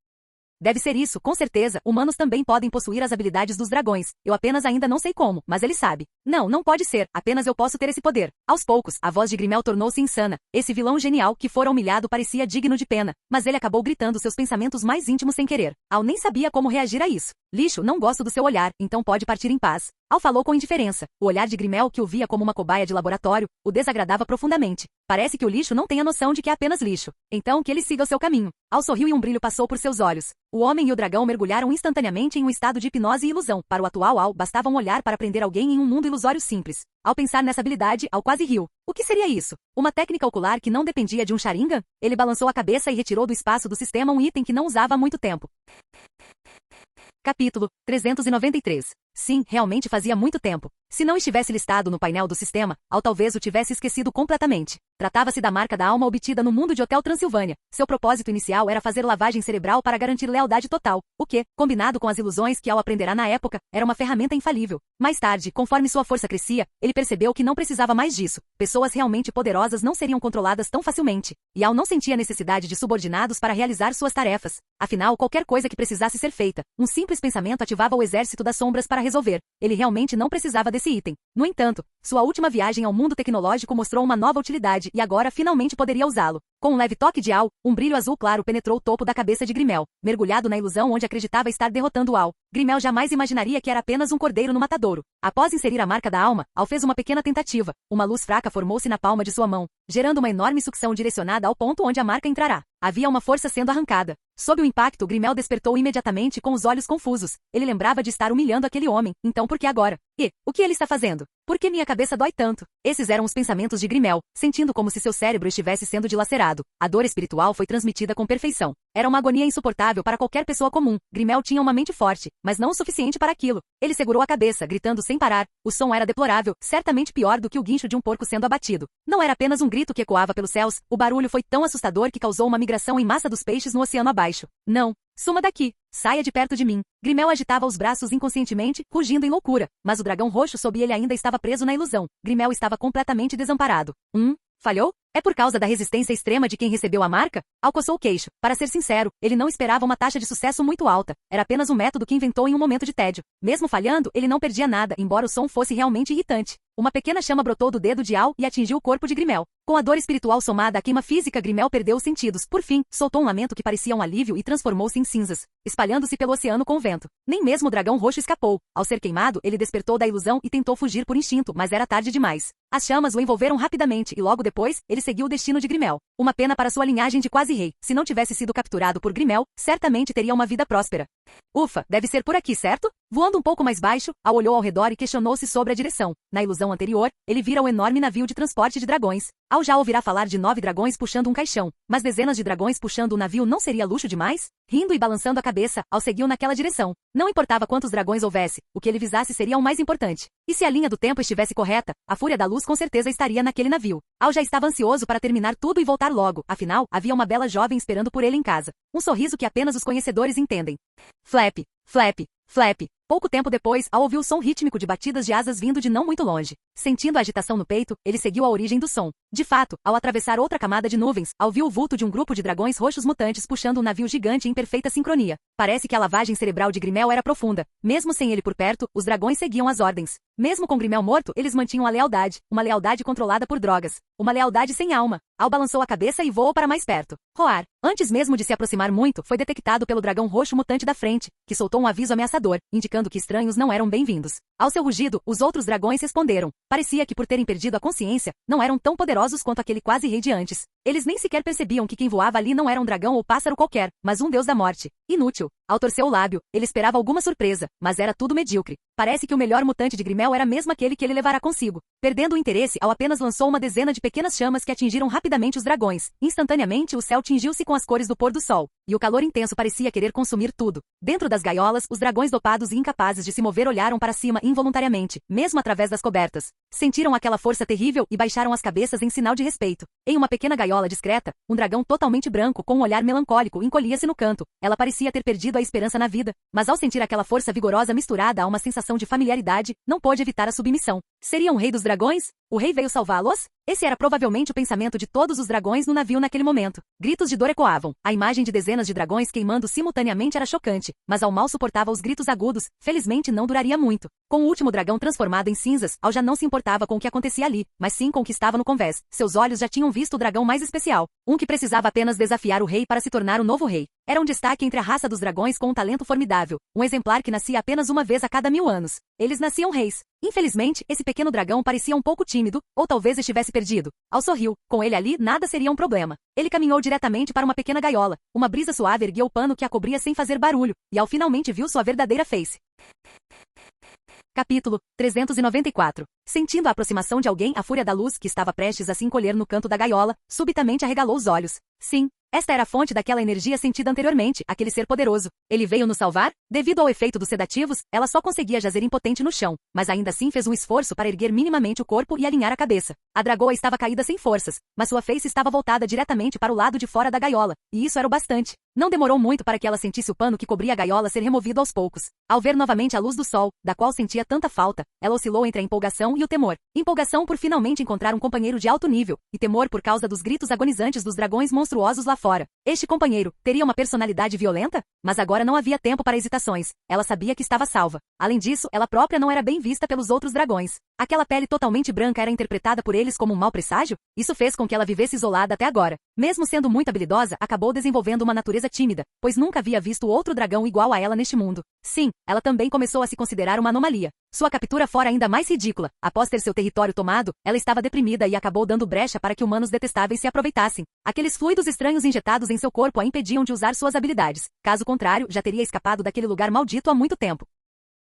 Speaker 2: Deve ser isso, com certeza, humanos também podem possuir as habilidades dos dragões. Eu apenas ainda não sei como, mas ele sabe. Não, não pode ser, apenas eu posso ter esse poder. Aos poucos, a voz de Grimmel tornou-se insana. Esse vilão genial que fora humilhado parecia digno de pena, mas ele acabou gritando seus pensamentos mais íntimos sem querer. Al nem sabia como reagir a isso. Lixo, não gosto do seu olhar, então pode partir em paz. Al falou com indiferença. O olhar de Grimmel, que o via como uma cobaia de laboratório, o desagradava profundamente. Parece que o lixo não tem a noção de que é apenas lixo. Então que ele siga o seu caminho. Al sorriu e um brilho passou por seus olhos. O homem e o dragão mergulharam instantaneamente em um estado de hipnose e ilusão. Para o atual Al, bastava um olhar para prender alguém em um mundo ilusório simples. Ao pensar nessa habilidade, Al quase riu. O que seria isso? Uma técnica ocular que não dependia de um Sharingan? Ele balançou a cabeça e retirou do espaço do sistema um item que não usava há muito tempo. Capítulo 393. Sim, realmente fazia muito tempo. Se não estivesse listado no painel do sistema, Al talvez o tivesse esquecido completamente. Tratava-se da marca da alma obtida no mundo de Hotel Transilvânia. Seu propósito inicial era fazer lavagem cerebral para garantir lealdade total, o que, combinado com as ilusões que Al aprenderá na época, era uma ferramenta infalível. Mais tarde, conforme sua força crescia, ele percebeu que não precisava mais disso. Pessoas realmente poderosas não seriam controladas tão facilmente. E Al não sentia necessidade de subordinados para realizar suas tarefas. Afinal, qualquer coisa que precisasse ser feita, um simples pensamento ativava o exército das sombras para resolver. Ele realmente não precisava desse item. No entanto, sua última viagem ao mundo tecnológico mostrou uma nova utilidade e agora finalmente poderia usá-lo. Com um leve toque de Al, um brilho azul claro penetrou o topo da cabeça de Grimmel, mergulhado na ilusão onde acreditava estar derrotando Al. Grimmel jamais imaginaria que era apenas um cordeiro no matadouro. Após inserir a marca da alma, Al fez uma pequena tentativa. Uma luz fraca formou-se na palma de sua mão, gerando uma enorme sucção direcionada ao ponto onde a marca entrará. Havia uma força sendo arrancada. Sob o impacto, Grimmel despertou imediatamente com os olhos confusos. Ele lembrava de estar humilhando aquele homem, então por que agora? E, o que ele está fazendo? Por que minha cabeça dói tanto? Esses eram os pensamentos de Grimmel, sentindo como se seu cérebro estivesse sendo dilacerado. A dor espiritual foi transmitida com perfeição. Era uma agonia insuportável para qualquer pessoa comum. Grimmel tinha uma mente forte, mas não o suficiente para aquilo. Ele segurou a cabeça, gritando sem parar. O som era deplorável, certamente pior do que o guincho de um porco sendo abatido. Não era apenas um grito que ecoava pelos céus, o barulho foi tão assustador que causou uma migração em massa dos peixes no oceano abaixo. Não. Suma daqui. Saia de perto de mim. Grimmel agitava os braços inconscientemente, rugindo em loucura, mas o dragão roxo sob ele ainda estava preso na ilusão. Grimmel estava completamente desamparado. Falhou? É por causa da resistência extrema de quem recebeu a marca? Al coçou o queixo. Para ser sincero, ele não esperava uma taxa de sucesso muito alta. Era apenas um método que inventou em um momento de tédio. Mesmo falhando, ele não perdia nada, embora o som fosse realmente irritante. Uma pequena chama brotou do dedo de Al e atingiu o corpo de Grimmel. Com a dor espiritual somada à queima física, Grimmel perdeu os sentidos. Por fim, soltou um lamento que parecia um alívio e transformou-se em cinzas, espalhando-se pelo oceano com o vento. Nem mesmo o dragão roxo escapou. Ao ser queimado, ele despertou da ilusão e tentou fugir por instinto, mas era tarde demais. As chamas o envolveram rapidamente e logo depois, ele seguiu o destino de Grimmel. Uma pena para sua linhagem de quase rei. Se não tivesse sido capturado por Grimmel, certamente teria uma vida próspera. Ufa, deve ser por aqui, certo? Voando um pouco mais baixo, Al olhou ao redor e questionou-se sobre a direção. Na ilusão anterior, ele vira o enorme navio de transporte de dragões. Al já ouvirá falar de 9 dragões puxando um caixão, mas dezenas de dragões puxando o navio não seria luxo demais? Rindo e balançando a cabeça, Al seguiu naquela direção. Não importava quantos dragões houvesse, o que ele visasse seria o mais importante. E se a linha do tempo estivesse correta, a Fúria da Luz com certeza estaria naquele navio. Al já estava ansioso para terminar tudo e voltar logo, afinal, havia uma bela jovem esperando por ele em casa. Um sorriso que apenas os conhecedores entendem. Flap, flap, flap. Pouco tempo depois, Al ouviu o som rítmico de batidas de asas vindo de não muito longe. Sentindo a agitação no peito, ele seguiu a origem do som. De fato, ao atravessar outra camada de nuvens, Al viu o vulto de um grupo de dragões roxos mutantes puxando um navio gigante em perfeita sincronia. Parece que a lavagem cerebral de Grimmel era profunda. Mesmo sem ele por perto, os dragões seguiam as ordens. Mesmo com Grimmel morto, eles mantinham a lealdade, uma lealdade controlada por drogas. Uma lealdade sem alma. Al balançou a cabeça e voou para mais perto. Roar. Antes mesmo de se aproximar muito, foi detectado pelo dragão roxo mutante da frente, que soltou um aviso ameaçador, indicando indicando que estranhos não eram bem-vindos. Ao seu rugido, os outros dragões responderam. Parecia que por terem perdido a consciência, não eram tão poderosos quanto aquele quase rei de antes. Eles nem sequer percebiam que quem voava ali não era um dragão ou pássaro qualquer, mas um deus da morte. Inútil. Ao torcer o lábio, ele esperava alguma surpresa, mas era tudo medíocre. Parece que o melhor mutante de Grimel era mesmo aquele que ele levará consigo. Perdendo o interesse, Al apenas lançou uma dezena de pequenas chamas que atingiram rapidamente os dragões. Instantaneamente, o céu tingiu-se com as cores do pôr do sol, e o calor intenso parecia querer consumir tudo. Dentro das gaiolas, os dragões dopados e incapazes de se mover olharam para cima involuntariamente, mesmo através das cobertas. Sentiram aquela força terrível e baixaram as cabeças em sinal de respeito. Em uma pequena gaiola discreta, um dragão totalmente branco com um olhar melancólico encolhia-se no canto. Ela parecia ter perdido a esperança na vida, mas ao sentir aquela força vigorosa misturada a uma sensação de familiaridade, não pôde evitar a submissão. Seria um rei dos dragões? O rei veio salvá-los? Esse era provavelmente o pensamento de todos os dragões no navio naquele momento. Gritos de dor ecoavam. A imagem de dezenas de dragões queimando simultaneamente era chocante, mas Al mal suportava os gritos agudos. Felizmente não duraria muito. Com o último dragão transformado em cinzas, Al já não se importava com o que acontecia ali, mas sim com o que estava no convés. Seus olhos já tinham visto o dragão mais especial, um que precisava apenas desafiar o rei para se tornar o novo rei. Era um destaque entre a raça dos dragões com um talento formidável, um exemplar que nascia apenas uma vez a cada 1000 anos. Eles nasciam reis. Infelizmente, esse pequeno dragão parecia um pouco tímido, ou talvez estivesse perdido. Al sorriu. Com ele ali, nada seria um problema. Ele caminhou diretamente para uma pequena gaiola. Uma brisa suave erguia o pano que a cobria sem fazer barulho, e Al finalmente viu sua verdadeira face. Capítulo 394. Sentindo a aproximação de alguém, a fúria da luz, que estava prestes a se encolher no canto da gaiola, subitamente arregalou os olhos. Sim, esta era a fonte daquela energia sentida anteriormente, aquele ser poderoso. Ele veio nos salvar? Devido ao efeito dos sedativos, ela só conseguia jazer impotente no chão, mas ainda assim fez um esforço para erguer minimamente o corpo e alinhar a cabeça. A dragoa estava caída sem forças, mas sua face estava voltada diretamente para o lado de fora da gaiola, e isso era o bastante. Não demorou muito para que ela sentisse o pano que cobria a gaiola ser removido aos poucos. Ao ver novamente a luz do sol, da qual sentia tanta falta, ela oscilou entre a empolgação e o temor. Empolgação por finalmente encontrar um companheiro de alto nível, e temor por causa dos gritos agonizantes dos dragões monstruosos lá fora. Este companheiro teria uma personalidade violenta? Mas agora não havia tempo para hesitações. Ela sabia que estava salva. Além disso, ela própria não era bem vista pelos outros dragões. Aquela pele totalmente branca era interpretada por eles como um mau presságio? Isso fez com que ela vivesse isolada até agora. Mesmo sendo muito habilidosa, acabou desenvolvendo uma natureza tímida, pois nunca havia visto outro dragão igual a ela neste mundo. Sim, ela também começou a se considerar uma anomalia. Sua captura fora ainda mais ridícula. Após ter seu território tomado, ela estava deprimida e acabou dando brecha para que humanos detestáveis se aproveitassem. Aqueles fluidos estranhos injetados em seu corpo a impediam de usar suas habilidades. Caso contrário, já teria escapado daquele lugar maldito há muito tempo.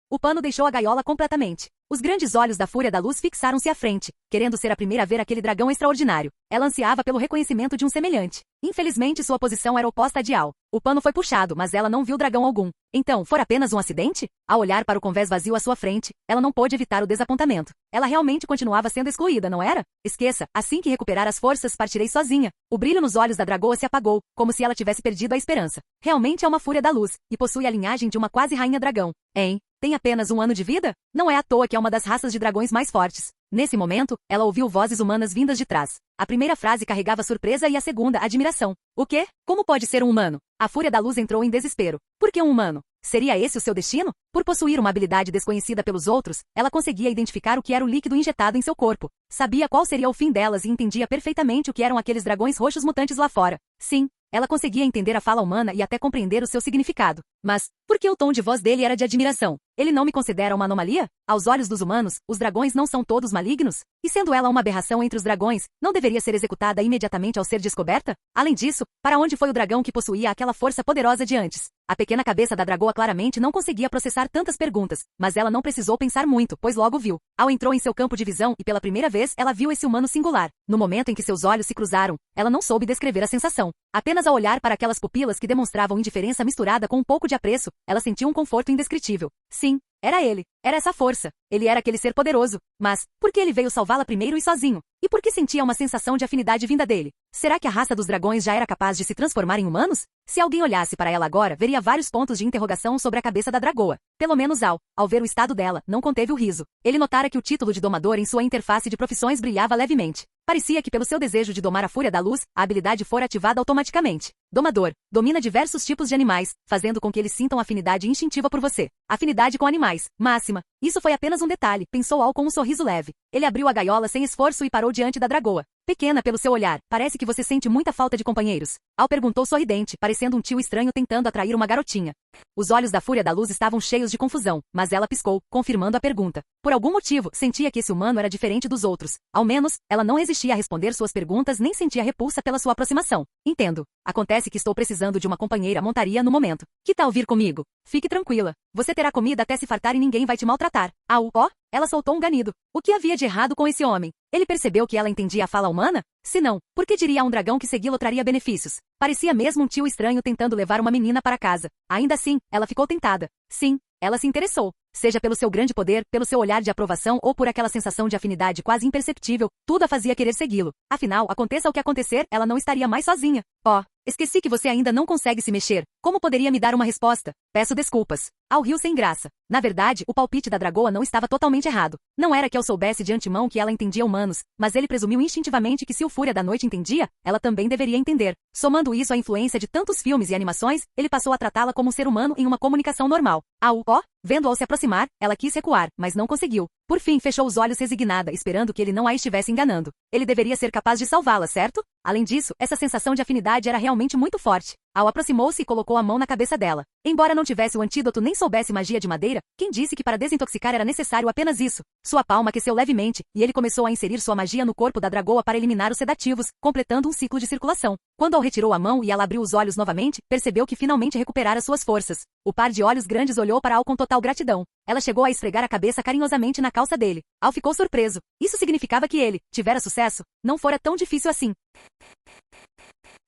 Speaker 2: O pano deixou a gaiola completamente. Os grandes olhos da fúria da luz fixaram-se à frente, querendo ser a primeira a ver aquele dragão extraordinário. Ela ansiava pelo reconhecimento de um semelhante. Infelizmente, sua posição era oposta à de Al. O pano foi puxado, mas ela não viu dragão algum. Então, fora apenas um acidente? Ao olhar para o convés vazio à sua frente, ela não pôde evitar o desapontamento. Ela realmente continuava sendo excluída, não era? Esqueça, assim que recuperar as forças, partirei sozinha. O brilho nos olhos da dragoa se apagou, como se ela tivesse perdido a esperança. Realmente é uma fúria da luz, e possui a linhagem de uma quase rainha dragão. Hein? Tem apenas 1 ano de vida? Não é à toa que é uma das raças de dragões mais fortes. Nesse momento, ela ouviu vozes humanas vindas de trás. A primeira frase carregava surpresa e a segunda, admiração. O quê? Como pode ser um humano? A fúria da luz entrou em desespero. Por que um humano? Seria esse o seu destino? Por possuir uma habilidade desconhecida pelos outros, ela conseguia identificar o que era o líquido injetado em seu corpo. Sabia qual seria o fim delas e entendia perfeitamente o que eram aqueles dragões roxos mutantes lá fora. Sim, ela conseguia entender a fala humana e até compreender o seu significado. Mas, por que o tom de voz dele era de admiração? Ele não me considera uma anomalia? Aos olhos dos humanos, os dragões não são todos malignos? E sendo ela uma aberração entre os dragões, não deveria ser executada imediatamente ao ser descoberta? Além disso, para onde foi o dragão que possuía aquela força poderosa de antes? A pequena cabeça da dragoa claramente não conseguia processar tantas perguntas, mas ela não precisou pensar muito, pois logo viu. Al entrou em seu campo de visão e pela primeira vez ela viu esse humano singular. No momento em que seus olhos se cruzaram, ela não soube descrever a sensação. Apenas ao olhar para aquelas pupilas que demonstravam indiferença misturada com um pouco de apreço, ela sentiu um conforto indescritível. Sim, era ele. Era essa força. Ele era aquele ser poderoso. Mas, por que ele veio salvá-la primeiro e sozinho? E por que sentia uma sensação de afinidade vinda dele? Será que a raça dos dragões já era capaz de se transformar em humanos? Se alguém olhasse para ela agora, veria vários pontos de interrogação sobre a cabeça da dragoa. Pelo menos ao ver o estado dela, não conteve o riso. Ele notara que o título de domador em sua interface de profissões brilhava levemente. Parecia que pelo seu desejo de domar a fúria da luz, a habilidade fora ativada automaticamente. Domador. Domina diversos tipos de animais, fazendo com que eles sintam afinidade instintiva por você. Afinidade com animais. Máxima. Isso foi apenas um detalhe, pensou Al com um sorriso leve. Ele abriu a gaiola sem esforço e parou diante da dragoa. Pequena pelo seu olhar, parece que você sente muita falta de companheiros. Al perguntou sorridente, parecendo um tio estranho tentando atrair uma garotinha. Os olhos da Fúria da Luz estavam cheios de confusão, mas ela piscou, confirmando a pergunta. Por algum motivo, sentia que esse humano era diferente dos outros. Ao menos, ela não resistia a responder suas perguntas nem sentia repulsa pela sua aproximação. Entendo. Acontece que estou precisando de uma companheira montaria no momento. Que tal vir comigo? Fique tranquila. Você terá comida até se fartar e ninguém vai te maltratar. Au, ó, ela soltou um ganido. O que havia de errado com esse homem? Ele percebeu que ela entendia a fala humana? Se não, por que diria a um dragão que segui-lo traria benefícios? Parecia mesmo um tio estranho tentando levar uma menina para casa. Ainda assim, ela ficou tentada. Sim, ela se interessou. Seja pelo seu grande poder, pelo seu olhar de aprovação ou por aquela sensação de afinidade quase imperceptível, tudo a fazia querer segui-lo. Afinal, aconteça o que acontecer, ela não estaria mais sozinha. Oh, esqueci que você ainda não consegue se mexer. Como poderia me dar uma resposta? Peço desculpas. Al riu sem graça. Na verdade, o palpite da dragoa não estava totalmente errado. Não era que eu soubesse de antemão que ela entendia humanos, mas ele presumiu instintivamente que se o Fúria da Noite entendia, ela também deveria entender. Somando isso à influência de tantos filmes e animações, ele passou a tratá-la como um ser humano em uma comunicação normal. Au, ó, vendo-o se aproximar, ela quis recuar, mas não conseguiu. Por fim, fechou os olhos resignada, esperando que ele não a estivesse enganando. Ele deveria ser capaz de salvá-la, certo? Além disso, essa sensação de afinidade era realmente muito forte. Al aproximou-se e colocou a mão na cabeça dela. Embora não tivesse o antídoto nem soubesse magia de madeira, quem disse que para desintoxicar era necessário apenas isso? Sua palma aqueceu levemente, e ele começou a inserir sua magia no corpo da dragoa para eliminar os sedativos, completando um ciclo de circulação. Quando Al retirou a mão e ela abriu os olhos novamente, percebeu que finalmente recuperara suas forças. O par de olhos grandes olhou para Al com total gratidão. Ela chegou a esfregar a cabeça carinhosamente na calça dele. Al ficou surpreso. Isso significava que ele tivera sucesso? Não fora tão difícil assim.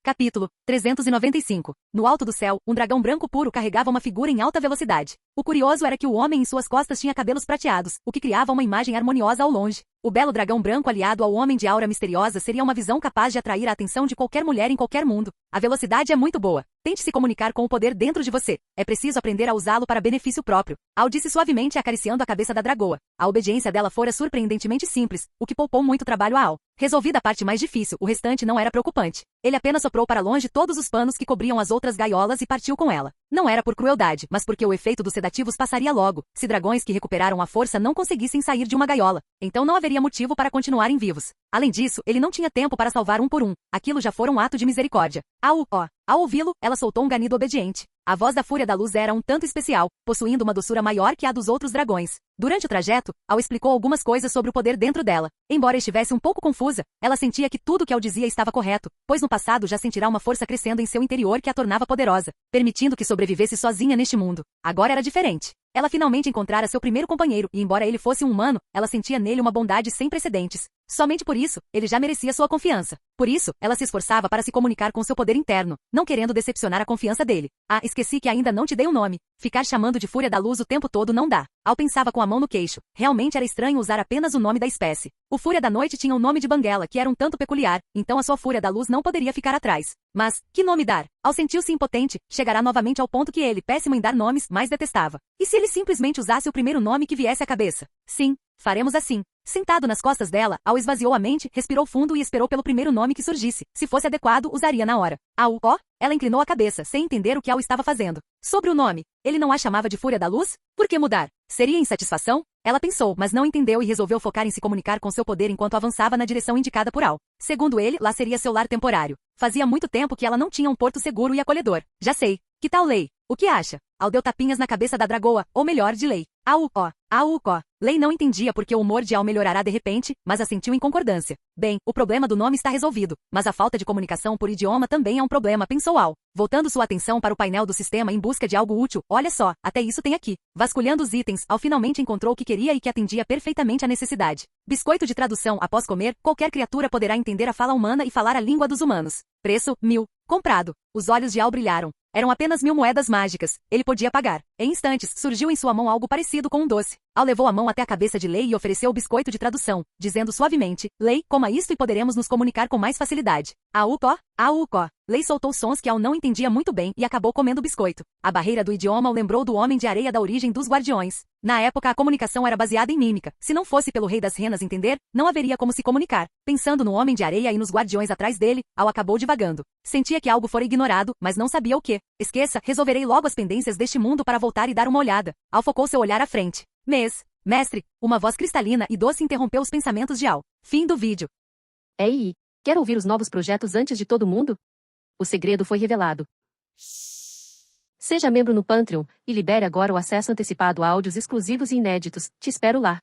Speaker 2: Capítulo 395. No alto do céu, um dragão branco puro carregava uma figura em alta velocidade. O curioso era que o homem em suas costas tinha cabelos prateados, o que criava uma imagem harmoniosa ao longe. O belo dragão branco aliado ao homem de aura misteriosa seria uma visão capaz de atrair a atenção de qualquer mulher em qualquer mundo. A velocidade é muito boa. Tente se comunicar com o poder dentro de você. É preciso aprender a usá-lo para benefício próprio. Al disse suavemente acariciando a cabeça da dragoa. A obediência dela fora surpreendentemente simples, o que poupou muito trabalho a Al. Resolvida a parte mais difícil, o restante não era preocupante. Ele apenas soprou para longe todos os panos que cobriam as outras gaiolas e partiu com ela. Não era por crueldade, mas porque o efeito dos sedativos passaria logo, se dragões que recuperaram a força não conseguissem sair de uma gaiola. Então não haveria motivo para continuarem vivos. Além disso, ele não tinha tempo para salvar um por um. Aquilo já fora um ato de misericórdia. Ao ouvi-lo, ela soltou um ganido obediente. A voz da Fúria da Luz era um tanto especial, possuindo uma doçura maior que a dos outros dragões. Durante o trajeto, Al explicou algumas coisas sobre o poder dentro dela. Embora estivesse um pouco confusa, ela sentia que tudo o que Al dizia estava correto, pois no passado já sentirá uma força crescendo em seu interior que a tornava poderosa, permitindo que sobrevivesse sozinha neste mundo. Agora era diferente. Ela finalmente encontrara seu primeiro companheiro, e embora ele fosse um humano, ela sentia nele uma bondade sem precedentes. Somente por isso, ele já merecia sua confiança. Por isso, ela se esforçava para se comunicar com seu poder interno, não querendo decepcionar a confiança dele. Ah, esqueci que ainda não te dei um nome. Ficar chamando de Fúria da Luz o tempo todo não dá. Al pensava com a mão no queixo. Realmente era estranho usar apenas o nome da espécie. O Fúria da Noite tinha o nome de Banguela, que era um tanto peculiar, então a sua Fúria da Luz não poderia ficar atrás. Mas, que nome dar? Al sentiu-se impotente, chegará novamente ao ponto que ele, péssimo em dar nomes, mais detestava. E se ele simplesmente usasse o primeiro nome que viesse à cabeça? Sim, faremos assim. Sentado nas costas dela, Al esvaziou a mente, respirou fundo e esperou pelo primeiro nome que surgisse. Se fosse adequado, usaria na hora. Ela inclinou a cabeça, sem entender o que Al estava fazendo. Sobre o nome, ele não a chamava de Fúria da Luz? Por que mudar? Seria insatisfação? Ela pensou, mas não entendeu e resolveu focar em se comunicar com seu poder enquanto avançava na direção indicada por Al. Segundo ele, lá seria seu lar temporário. Fazia muito tempo que ela não tinha um porto seguro e acolhedor. Já sei. Que tal Lei? O que acha? Al deu tapinhas na cabeça da dragoa, ou melhor, de Lei. Lei não entendia porque o humor de Al melhorará de repente, mas assentiu em concordância. Bem, o problema do nome está resolvido, mas a falta de comunicação por idioma também é um problema, pensou Al. Voltando sua atenção para o painel do sistema em busca de algo útil, olha só, até isso tem aqui. Vasculhando os itens, Al finalmente encontrou o que queria e que atendia perfeitamente à necessidade. Biscoito de tradução. Após comer, qualquer criatura poderá entender a fala humana e falar a língua dos humanos. Preço, 1000. Comprado. Os olhos de Al brilharam. Eram apenas 1000 moedas mágicas. Ele podia pagar. Em instantes, surgiu em sua mão algo parecido com um doce. Al levou a mão até a cabeça de Lei e ofereceu o biscoito de tradução, dizendo suavemente: Lei, coma isto e poderemos nos comunicar com mais facilidade. Auco, auco. Lei soltou sons que Al não entendia muito bem e acabou comendo o biscoito. A barreira do idioma o lembrou do Homem de Areia da origem dos Guardiões. Na época, a comunicação era baseada em mímica. Se não fosse pelo Rei das Renas entender, não haveria como se comunicar. Pensando no Homem de Areia e nos Guardiões atrás dele, Al acabou divagando. Sentia que algo fora ignorado, mas não sabia o que. Esqueça, resolverei logo as pendências deste mundo para voltar e dar uma olhada. Al focou seu olhar à frente. Mestre, uma voz cristalina e doce interrompeu os pensamentos de Al. Fim do vídeo.
Speaker 3: Ei, quer ouvir os novos projetos antes de todo mundo? O segredo foi revelado. Seja membro no Patreon e libere agora o acesso antecipado a áudios exclusivos e inéditos. Te espero lá.